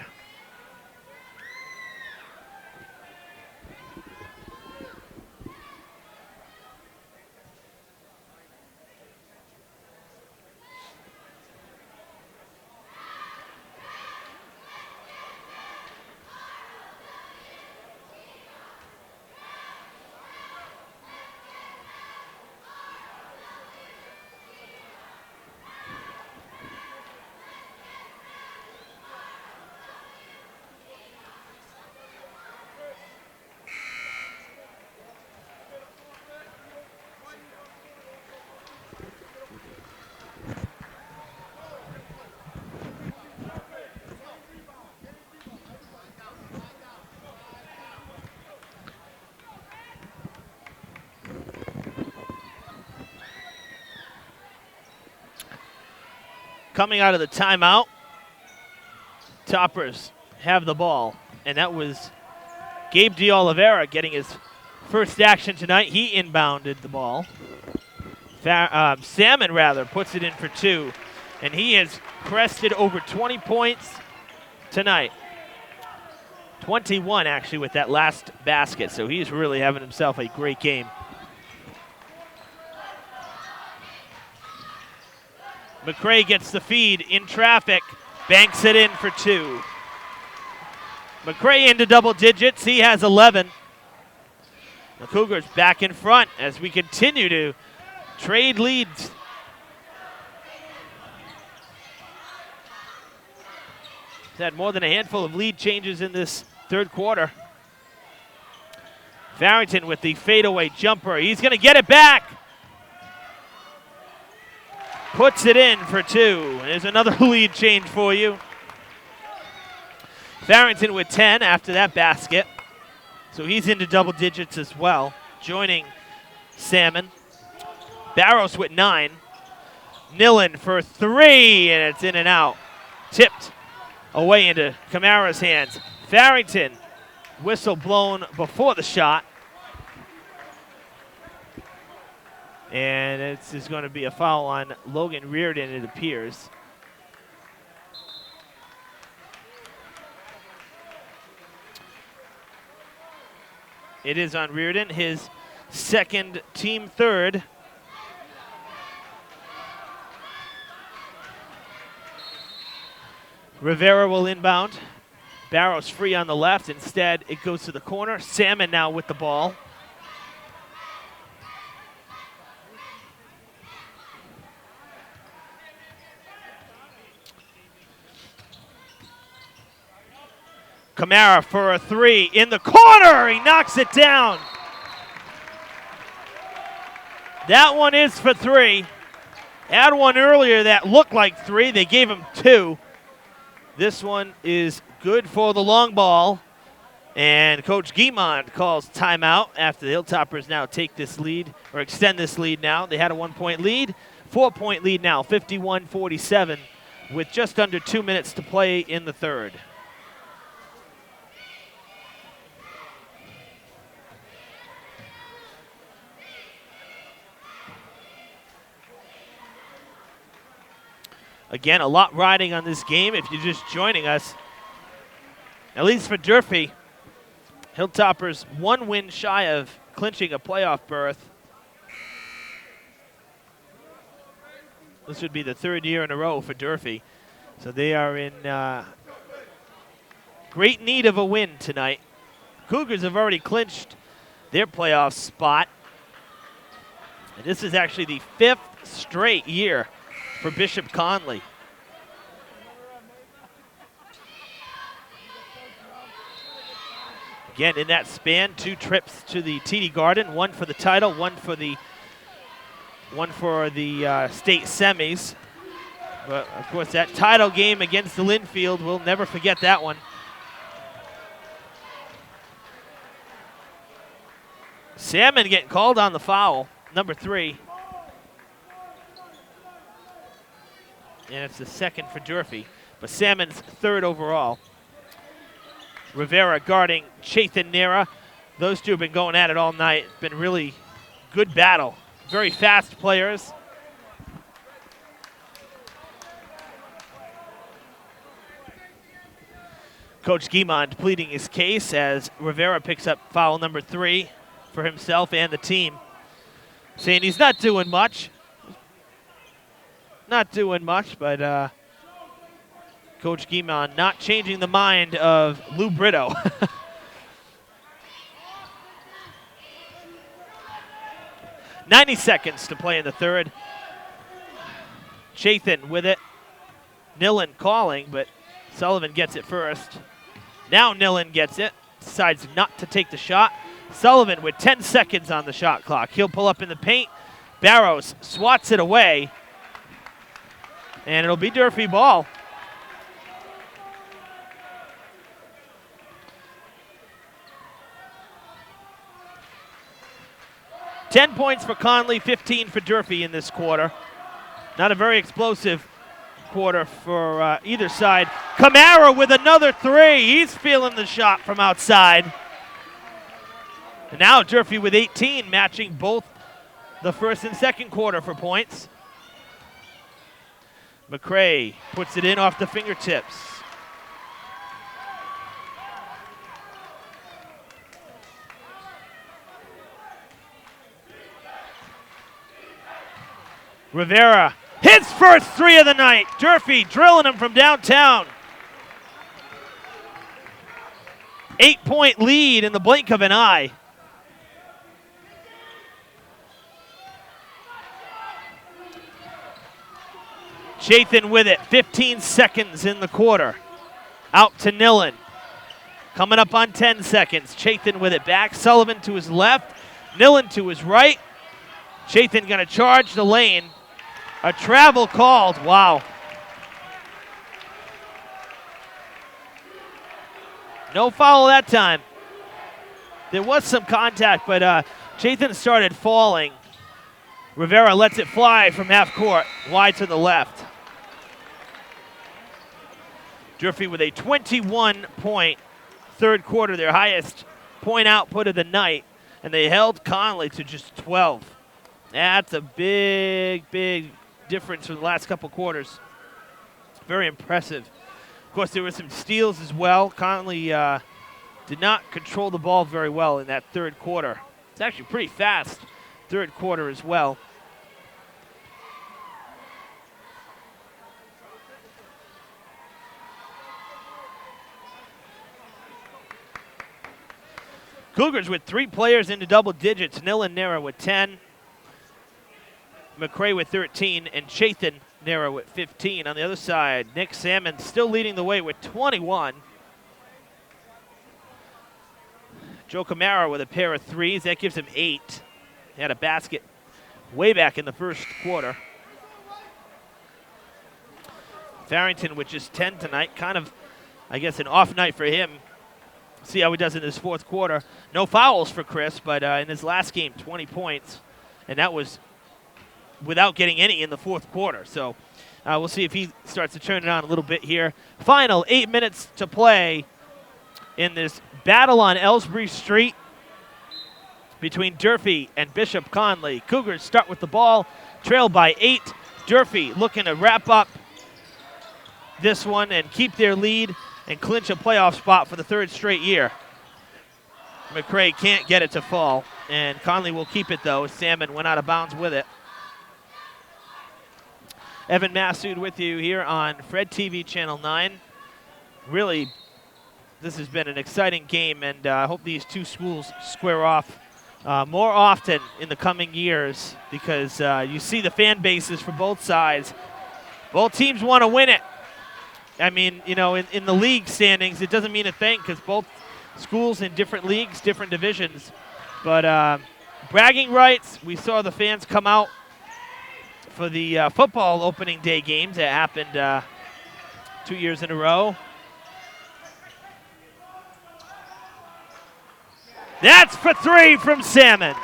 Coming out of the timeout, Toppers have the ball, and that was Gabe DeOliveira getting his first action tonight. He inbounded the ball. Salmon, puts it in for two, and he has crested over 20 points tonight. 21, actually, with that last basket, so he's really having himself a great game. McCray gets the feed in traffic, banks it in for two. McCray into double digits. He has 11. The Cougars back in front as we continue to trade leads. He's had more than a handful of lead changes in this third quarter. Farrington with the fadeaway jumper. He's going to get it back. Puts it in for two. There's another lead change for you. Farrington with 10 after that basket. So he's into double digits as well, joining Salmon. Barrows with 9. Nillen for three, and it's in and out. Tipped away into Camara's hands. Farrington, whistle blown before the shot. And this is going to be a foul on Logan Reardon, it appears. It is on Reardon, his second, team third. Rivera will inbound. Barrows free on the left. Instead, it goes to the corner. Salmon now with the ball. Camara for a three in the corner. He knocks it down. That one is for 3. Had one earlier that looked like 3. They gave him 2. This one is good for the long ball. And Coach Guimond calls timeout after the Hilltoppers now take this lead, or extend this lead now. They had a 1-point lead, 4-point lead now, 51-47, with just under 2 minutes to play in the third. Again, a lot riding on this game if you're just joining us. At least for Durfee, Hilltoppers 1 win shy of clinching a playoff berth. This would be the 3rd year in a row for Durfee. So they are in great need of a win tonight. Cougars have already clinched their playoff spot. And this is actually the 5th straight year for Bishop Connolly. Again, in that span, 2 trips to the TD Garden, 1 for the title, one for the state semis. But of course, that title game against the Linfield, we'll never forget that one. Salmon getting called on the foul, number 3. And it's the 2nd for Durfee, but Salmon's 3rd overall. Rivera guarding Chathan Nera. Those two have been going at it all night. It's been really good battle. Very fast players. Coach Guimond pleading his case as Rivera picks up foul number 3 for himself and the team, saying he's not doing much. Not doing much, but Coach Guimond not changing the mind of Lou Brito. "90 seconds to play in the third. Chathan with it. Nillen calling, but Sullivan gets it first. Now Nillen gets it. Decides not to take the shot. Sullivan with 10 seconds on the shot clock. He'll pull up in the paint. Barrows swats it away. And it'll be Durfee ball. "10 points for Connolly, 15 for Durfee in this quarter. Not a very explosive quarter for either side. Camara with another 3. He's feeling the shot from outside. And now Durfee with 18, matching both the first and second quarter for points. McCray puts it in off the fingertips. Rivera, his first 3 of the night. Durfee drilling him from downtown. 8-point lead in the blink of an eye. Chathan with it, 15 seconds in the quarter. Out to Nillen. Coming up on 10 seconds. Chathan with it back. Sullivan to his left. Nillen to his right. Chathan going to charge the lane. A travel called. Wow. No foul that time. There was some contact, but Chathan started falling. Rivera lets it fly from half court, wide to the left. Durfee with a 21-point third quarter, their highest point output of the night, and they held Connolly to just 12. That's a big, big difference from the last couple quarters. Very impressive. Of course, there were some steals as well. Connolly did not control the ball very well in that third quarter. It's actually pretty fast third quarter as well. Cougars with 3 players into double digits. Nillen Nera with 10. McCray with 13. And Chathan Nera with 15. On the other side, Nick Salmon still leading the way with 21. Joe Camara with a pair of 3s. That gives him 8. He had a basket way back in the first quarter. Farrington with just 10 tonight, kind of, I guess, an off night for him. See how he does in his fourth quarter. No fouls for Chris, but in his last game, 20 points, and that was without getting any in the fourth quarter. So we'll see if he starts to turn it on a little bit here. Final 8 minutes to play in this battle on Ellsbury Street between Durfee and Bishop Connolly. Cougars start with the ball, trailed by 8. Durfee looking to wrap up this one and keep their lead and clinch a playoff spot for the third straight year. McCray can't get it to fall, and Connolly will keep it, though. Salmon went out of bounds with it. Evan Massoud with you here on Fred TV Channel 9. Really, this has been an exciting game, and I hope these two schools square off more often in the coming years, because you see the fan bases for both sides. Both teams want to win it. I mean, you know, in the league standings, it doesn't mean a thing because both schools in different leagues, different divisions. But bragging rights, we saw the fans come out for the football opening day games that happened 2 years in a row. That's for 3 from Salmon.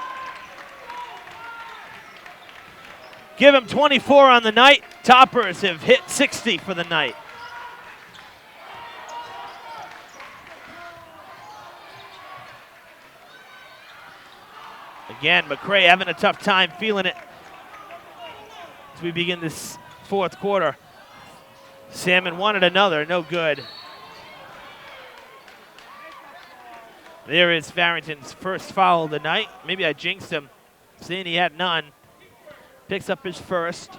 Give him 24 on the night. Toppers have hit 60 for the night. Again, McCray having a tough time feeling it as we begin this fourth quarter. Salmon wanted another, no good. There is Farrington's first foul of the night. Maybe I jinxed him, saying he had none. Picks up his first.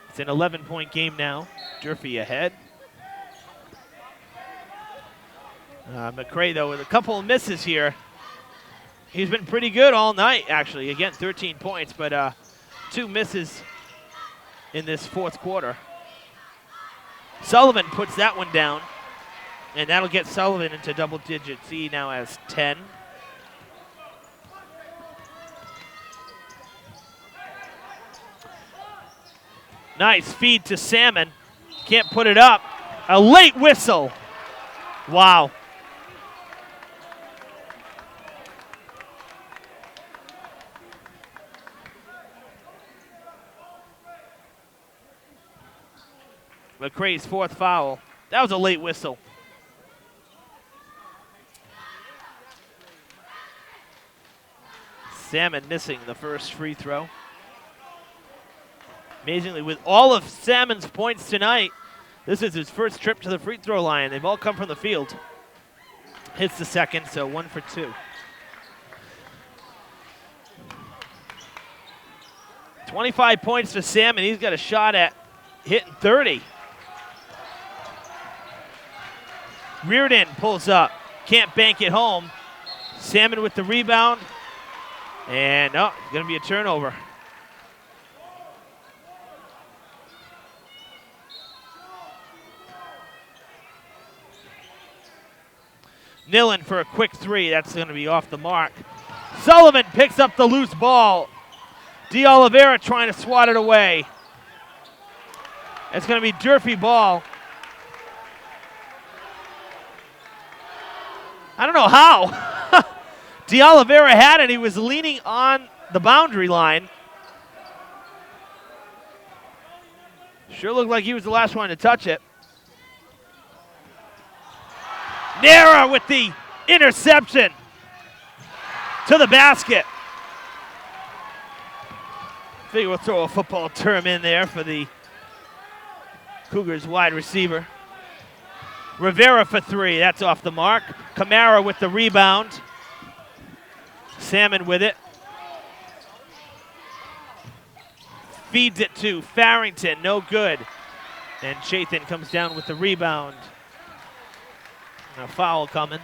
It's an 11-point game now. Durfee ahead. McCray, though, with a couple of misses here. He's been pretty good all night, actually. Again, 13 points, but 2 misses in this fourth quarter. Sullivan puts that one down, and that'll get Sullivan into double digits. He now has 10. Nice feed to Salmon. Can't put it up. A late whistle. Wow. McCray's fourth foul. That was a late whistle. Salmon missing the first free throw. Amazingly, with all of Salmon's points tonight, this is his first trip to the free throw line. They've all come from the field. Hits the second, so 1 for 2. 25 points for Salmon. He's got a shot at hitting 30. Reardon pulls up. Can't bank it home. Salmon with the rebound. And, oh, going to be a turnover. Nillen for a quick 3. That's going to be off the mark. Sullivan picks up the loose ball. D'Oliveira trying to swat it away. It's going to be Durfee ball. I don't know how. D'Oliveira had it. He was leaning on the boundary line. Sure looked like he was the last one to touch it. Nera with the interception to the basket. Figure we'll throw a football term in there for the Cougars wide receiver. Rivera for 3. That's off the mark. Camara with the rebound. Salmon with it. Feeds it to Farrington. No good. And Chathan comes down with the rebound. And a foul coming.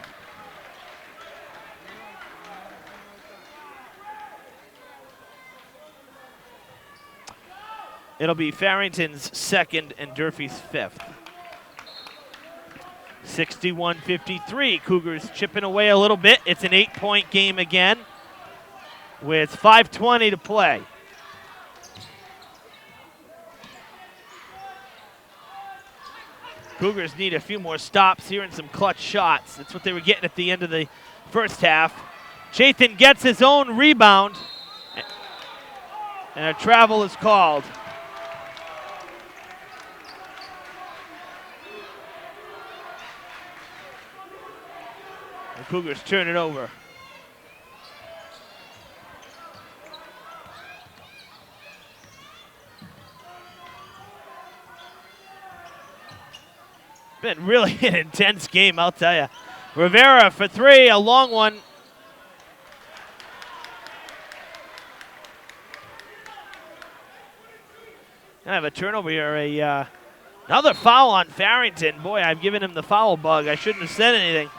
It'll be Farrington's second and Durfee's 5th. 61-53. Cougars chipping away a little bit. It's an 8-point game again with 5:20 to play. Cougars need a few more stops here and some clutch shots. That's what they were getting at the end of the first half. Chaitin gets his own rebound, and a travel is called. The Cougars turn it over. Been really an intense game, I'll tell you. Rivera for three, a long one. I have a turnover here, another foul on Farrington. Boy, I've given him the foul bug. I shouldn't have said anything.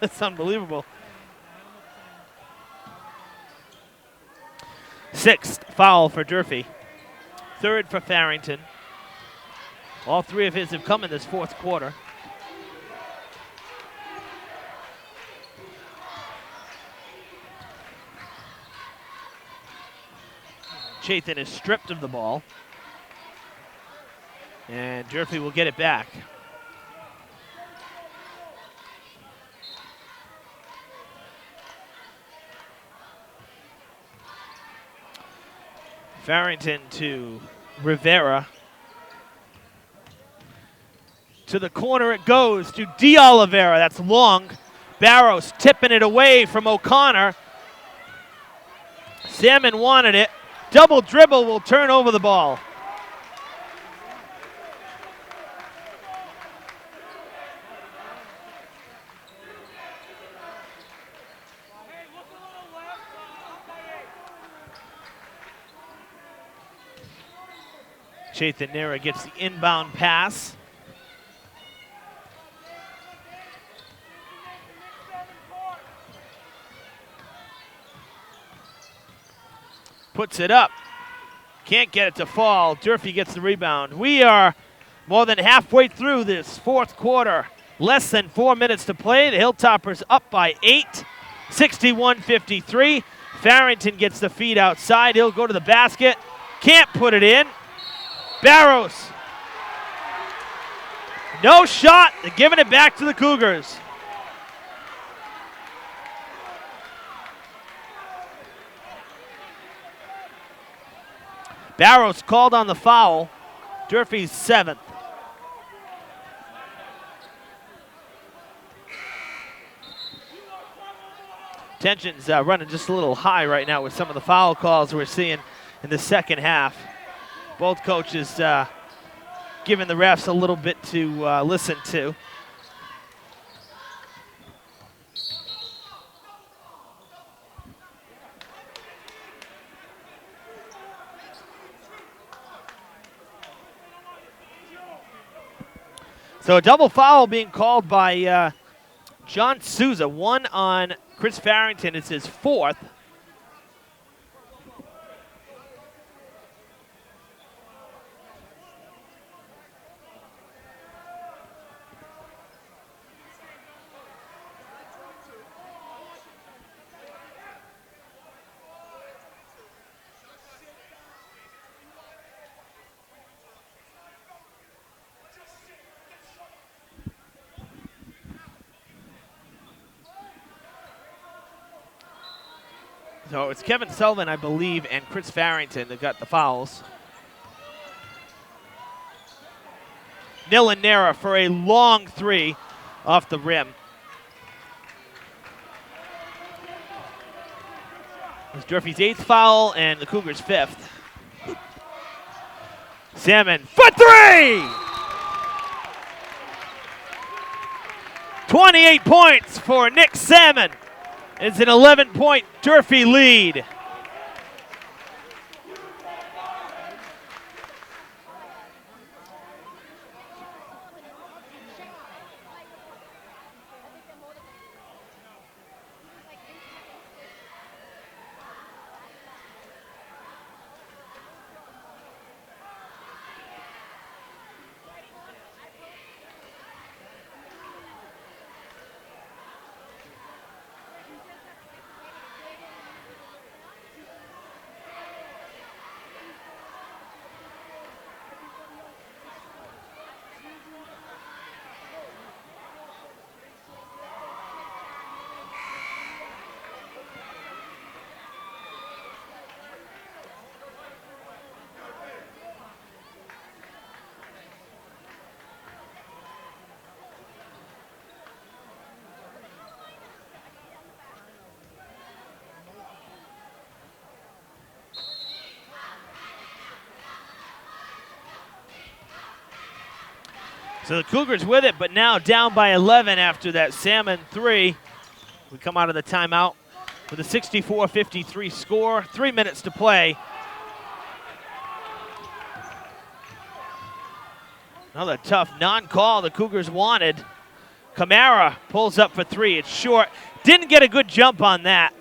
It's unbelievable. Sixth foul for Durfee. Third for Farrington. All three of his have come in this fourth quarter. Chaitin is stripped of the ball. And Durfee will get it back. Farrington to Rivera. To the corner it goes to D'Oliveira. That's long. Barrows tipping it away from O'Connor. Salmon wanted it. Double dribble will turn over the ball. Chaitin gets the inbound pass. Puts it up. Can't get it to fall. Durfee gets the rebound. We are more than halfway through this fourth quarter. Less than 4 minutes to play. The Hilltoppers up by 8, 61-53. Farrington gets the feed outside. He'll go to the basket. Can't put it in. Barrows. No shot. They're giving it back to the Cougars. Barrows called on the foul. Durfee's seventh. Tension's running just a little high right now with some of the foul calls we're seeing in the second half. Both coaches giving the refs a little bit to listen to. So a double foul being called by John Souza. One on Chris Farrington. It's his fourth. So it's Kevin Sullivan, I believe, and Chris Farrington that got the fouls. Nilanera for a long three off the rim. It's Durfee's eighth foul and the Cougars' fifth. Salmon for three! 28 points for Nick Salmon. It's an 11-point Durfee lead. So the Cougars with it, but now down by 11 after that Salmon 3. We come out of the timeout with a 64-53 score. 3 minutes to play. Another tough non-call the Cougars wanted. Camara pulls up for 3. It's short. Didn't get a good jump on that.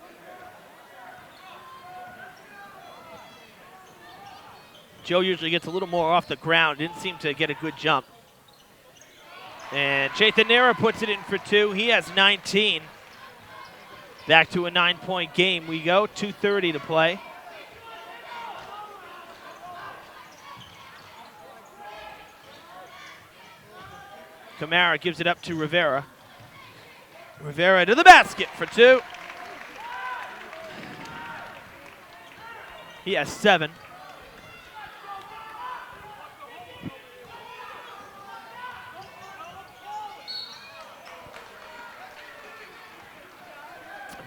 Joe usually gets a little more off the ground. Didn't seem to get a good jump. And Chaithanera puts it in for 2. He has 19. Back to a 9-point game we go. 2:30 to play. Camara gives it up to Rivera. Rivera to the basket for 2. He has 7.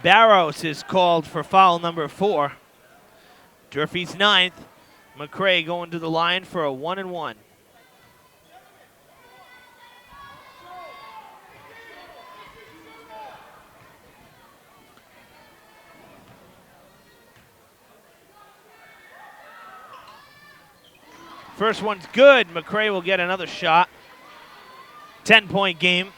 Barros is called for foul number 4. Durfee's 9th. McCray going to the line for a 1-and-1. First one's good. McCray will get another shot. 10-point game.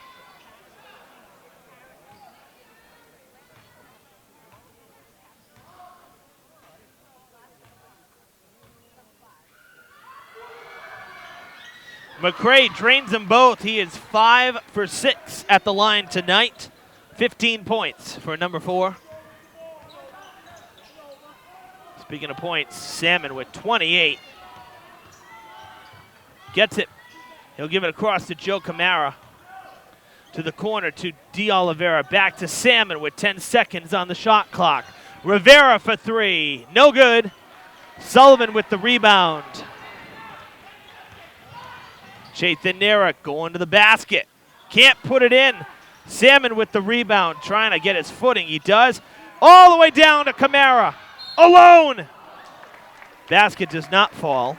McCray drains them both. He is 5 for 6 at the line tonight. 15 points for number 4. Speaking of points, Salmon with 28. Gets it. He'll give it across to Joe Camara. To the corner to D. Oliveira. Back to Salmon with 10 seconds on the shot clock. Rivera for 3. No good. Sullivan with the rebound. Chaithanera going to the basket. Can't put it in. Salmon with the rebound, trying to get his footing. He does. All the way down to Camara. Alone. Basket does not fall.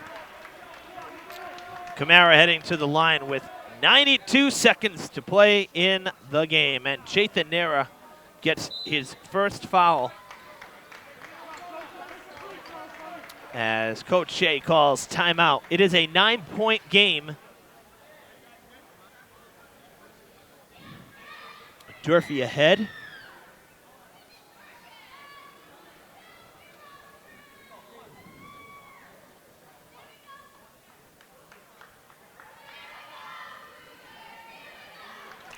Camara heading to the line with 92 seconds to play in the game. And Chaithanera gets his first foul as Coach Shea calls timeout. It is a 9-point game. Durfee ahead.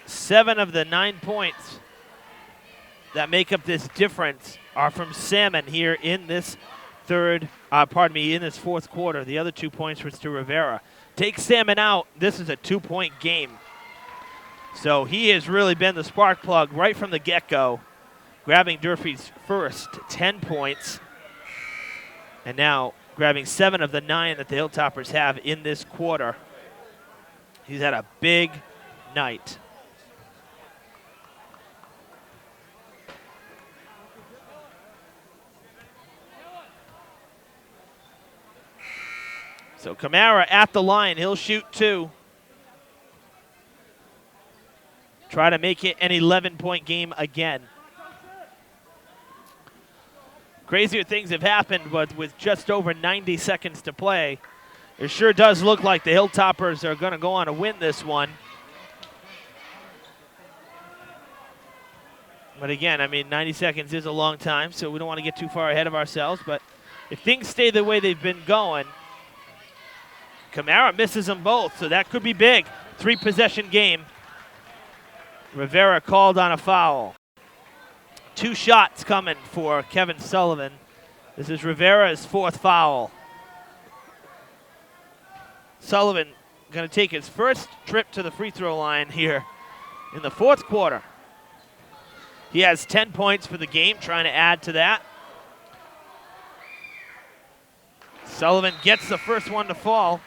Seven of the 9 points that make up this difference are from Salmon here in this in this fourth quarter. The other 2 points was to Rivera. Take Salmon out, this is a 2-point game. So he has really been the spark plug right from the get-go, grabbing Durfee's first 10 points, and now grabbing 7 of the 9 that the Hilltoppers have in this quarter. He's had a big night. So Camara at the line, he'll shoot 2. Try to make it an 11-point game again. Crazier things have happened, but with just over 90 seconds to play, it sure does look like the Hilltoppers are going to go on to win this one. But again, I mean, 90 seconds is a long time, so we don't want to get too far ahead of ourselves. But if things stay the way they've been going, Camara misses them both, so that could be big. 3-possession game. Rivera called on a foul. 2 shots coming for Kevin Sullivan. This is Rivera's 4th foul. Sullivan going to take his first trip to the free throw line here in the 4th quarter. He has 10 points for the game, trying to add to that. Sullivan gets the first one to fall.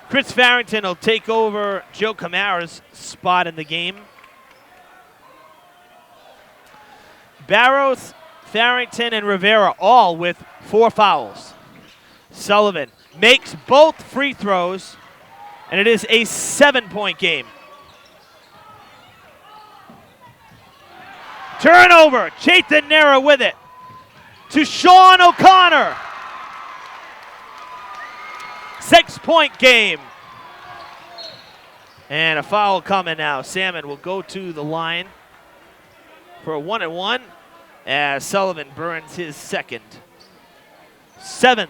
Chris Farrington will take over Joe Camara's spot in the game. Barros, Farrington, and Rivera all with 4 fouls. Sullivan makes both free throws. And it is a 7-point game. Turnover. Chaitan Nera with it to Sean O'Connor. 6-point game. And a foul coming now. Salmon will go to the line for a 1-and-1 as Sullivan burns his second. 7th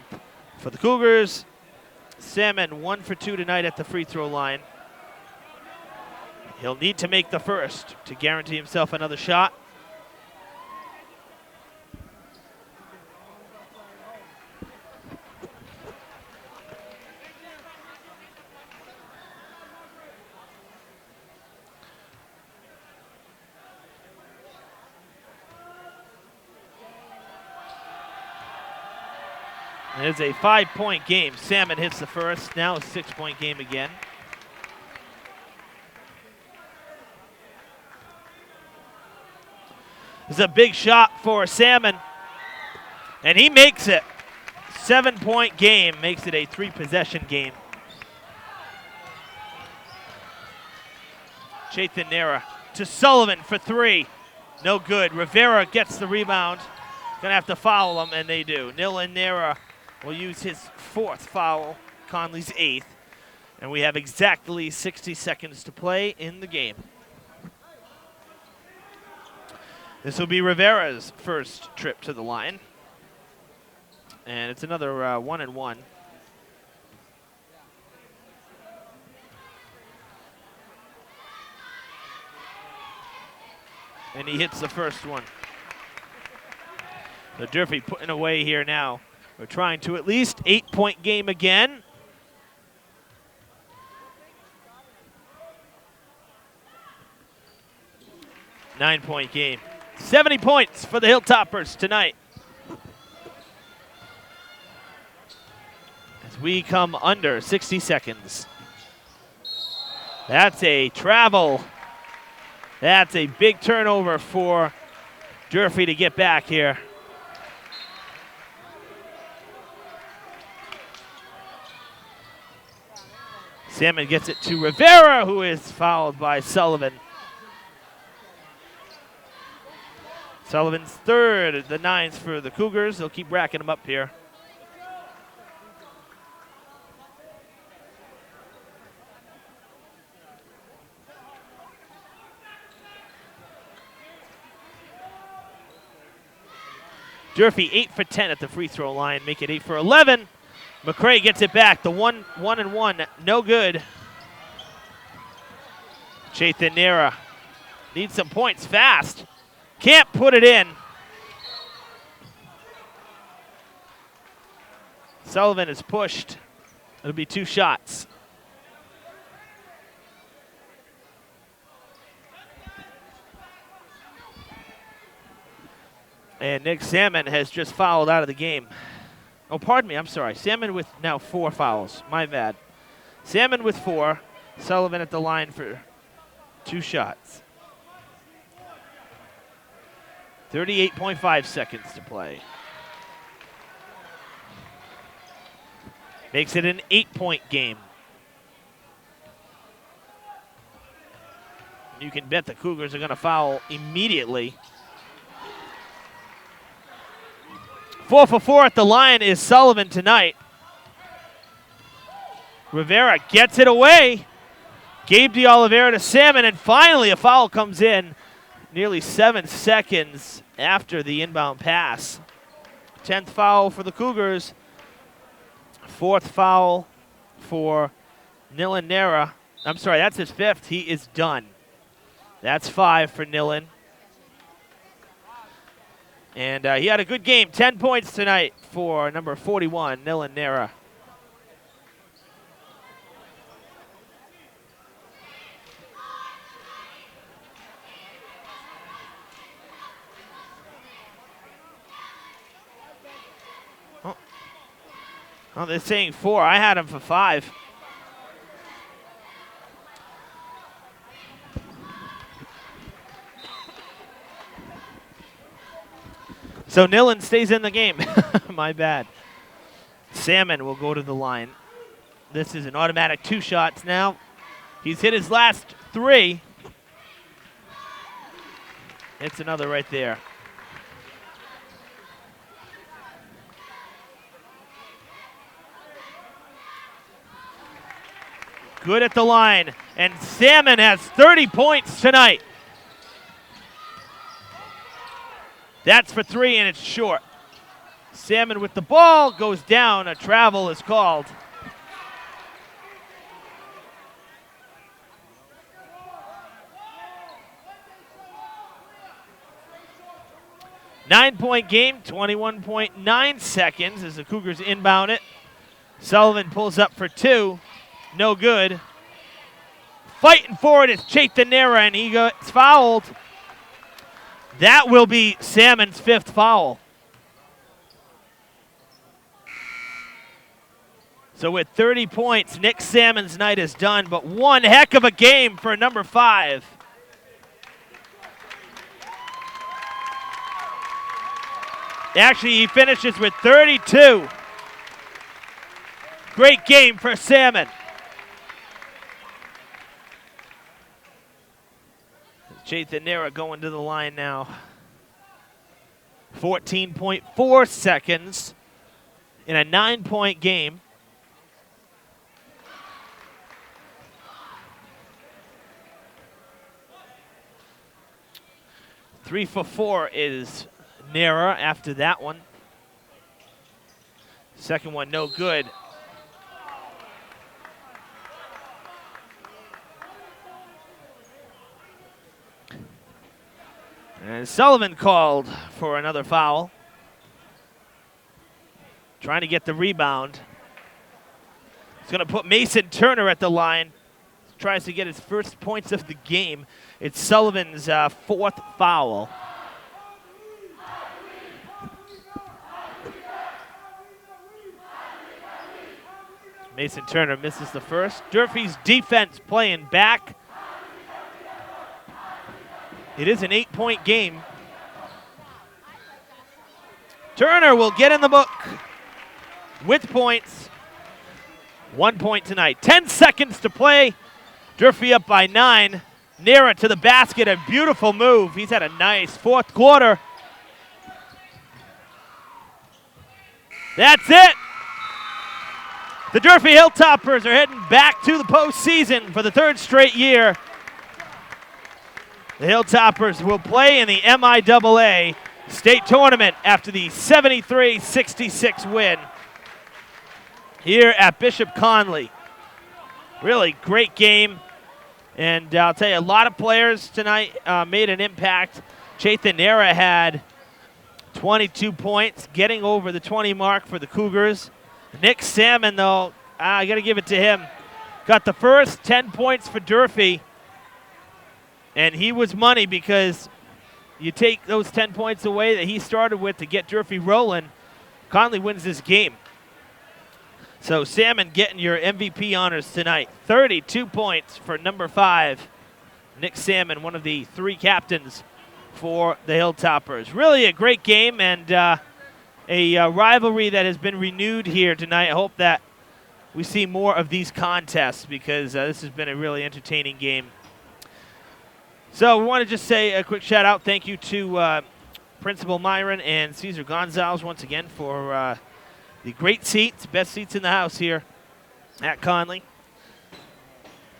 for the Cougars. Salmon 1 for 2 tonight at the free throw line. He'll need to make the first to guarantee himself another shot. It is a 5-point game. Salmon hits the first. Now a 6-point game again. This is a big shot for Salmon. And he makes it. 7-point game makes it a 3-possession game. Chaitan Nera to Sullivan for 3. No good. Rivera gets the rebound. Gonna have to foul him, and they do. Nilan Nera will use his 4th foul, Connolly's 8th. And we have exactly 60 seconds to play in the game. This will be Rivera's first trip to the line. And it's another 1-and-1. And he hits the first one. So Durfee putting away here now. We're trying to at least 8-point game again. Nine-point game. 70 points for the Hilltoppers tonight. As we come under 60 seconds. That's a travel. That's a big turnover for Durfee to get back here. Salmon gets it to Rivera, who is fouled by Sullivan. Sullivan's 3rd, the 9th for the Cougars. They'll keep racking them up here. Durfee 8 for 10 at the free throw line, make it 8 for 11. McCray gets it back, the 1-and-1, no good. Chaitan Nera needs some points fast. Can't put it in. Sullivan is pushed. It'll be 2 shots. And Nick Salmon has just fouled out of the game. Oh, pardon me, I'm sorry. Salmon with now 4 fouls. My bad. Salmon with 4. Sullivan at the line for 2 shots. 38.5 seconds to play. Makes it an 8-point game. You can bet the Cougars are going to foul immediately. 4 for 4 at the line is Sullivan tonight. Rivera gets it away. Gabe DeOliveira to Salmon, and finally a foul comes in nearly 7 seconds after the inbound pass. 10th foul for the Cougars. 4th foul for Nilan Nera. I'm sorry, that's his 5th. He is done. That's 5 for Nilan. And he had a good game. 10 points tonight for number 41, Nilan Nera. Oh, they're saying 4. I had him for 5. So Nilan stays in the game. My bad. Salmon will go to the line. this is an automatic 2 shots now. He's hit his last 3. It's another right there. Good at the line, and Salmon has 30 points tonight. That's for 3, and it's short. Salmon with the ball goes down. A travel is called. Nine-point game, 21.9 seconds as the Cougars inbound it. Sullivan pulls up for 2. No good. Fighting for it is Chaithanera, and he gets fouled. That will be Salmon's 5th foul. So with 30 points, Nick Salmon's night is done, but one heck of a game for number 5. Actually, he finishes with 32. Great game for Salmon. Chaithanera going to the line now. 14.4 seconds in a 9-point game. Three for 4 is Nera after that one. Second one, no good. And Sullivan called for another foul. Trying to get the rebound. He's going to put Mason Turner at the line. Tries to get his first points of the game. It's Sullivan's 4th foul. Mason Turner misses the first. Durfee's defense playing back. It is an 8-point game. Turner will get in the book with points. 1 point tonight. 10 seconds to play. Durfee up by 9. Nera to the basket. A beautiful move. He's had a nice 4th quarter. That's it. The Durfee Hilltoppers are heading back to the postseason for the 3rd straight year. The Hilltoppers will play in the MIAA state tournament after the 73-66 win here at Bishop Connolly. Really great game. And I'll tell you, a lot of players tonight made an impact. Chaithanera had 22 points, getting over the 20 mark for the Cougars. Nick Salmon, though, I got to give it to him. Got the first 10 points for Durfee. And he was money because you take those 10 points away that he started with to get Durfee rolling, Connolly wins this game. So Salmon getting your MVP honors tonight. 32 points for number 5, Nick Salmon, one of the 3 captains for the Hilltoppers. Really a great game and a rivalry that has been renewed here tonight. I hope that we see more of these contests because this has been a really entertaining game. So we want to just say a quick shout out. Thank you to Principal Myron and Cesar Gonzalez once again for the great seats, best seats in the house here at Connolly.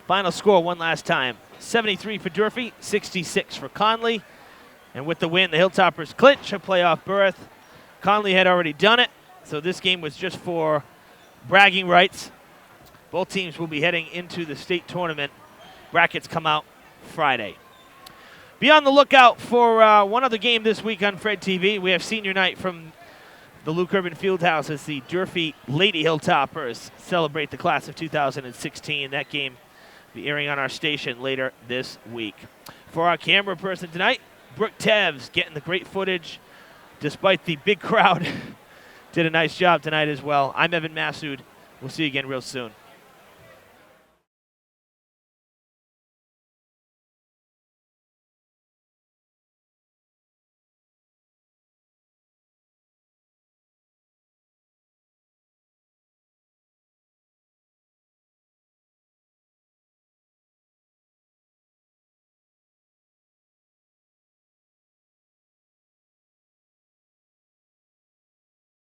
Final score one last time. 73 for Durfee, 66 for Connolly. And with the win, the Hilltoppers clinch a playoff berth. Connolly had already done it, so this game was just for bragging rights. Both teams will be heading into the state tournament. Brackets come out Friday. Be on the lookout for one other game this week on Fred TV. We have senior night from the Luke Urban Fieldhouse as the Durfee Lady Hilltoppers celebrate the class of 2016. That game will be airing on our station later this week. For our camera person tonight, Brooke Tevs getting the great footage despite the big crowd. Did a nice job tonight as well. I'm Evan Massoud. We'll see you again real soon.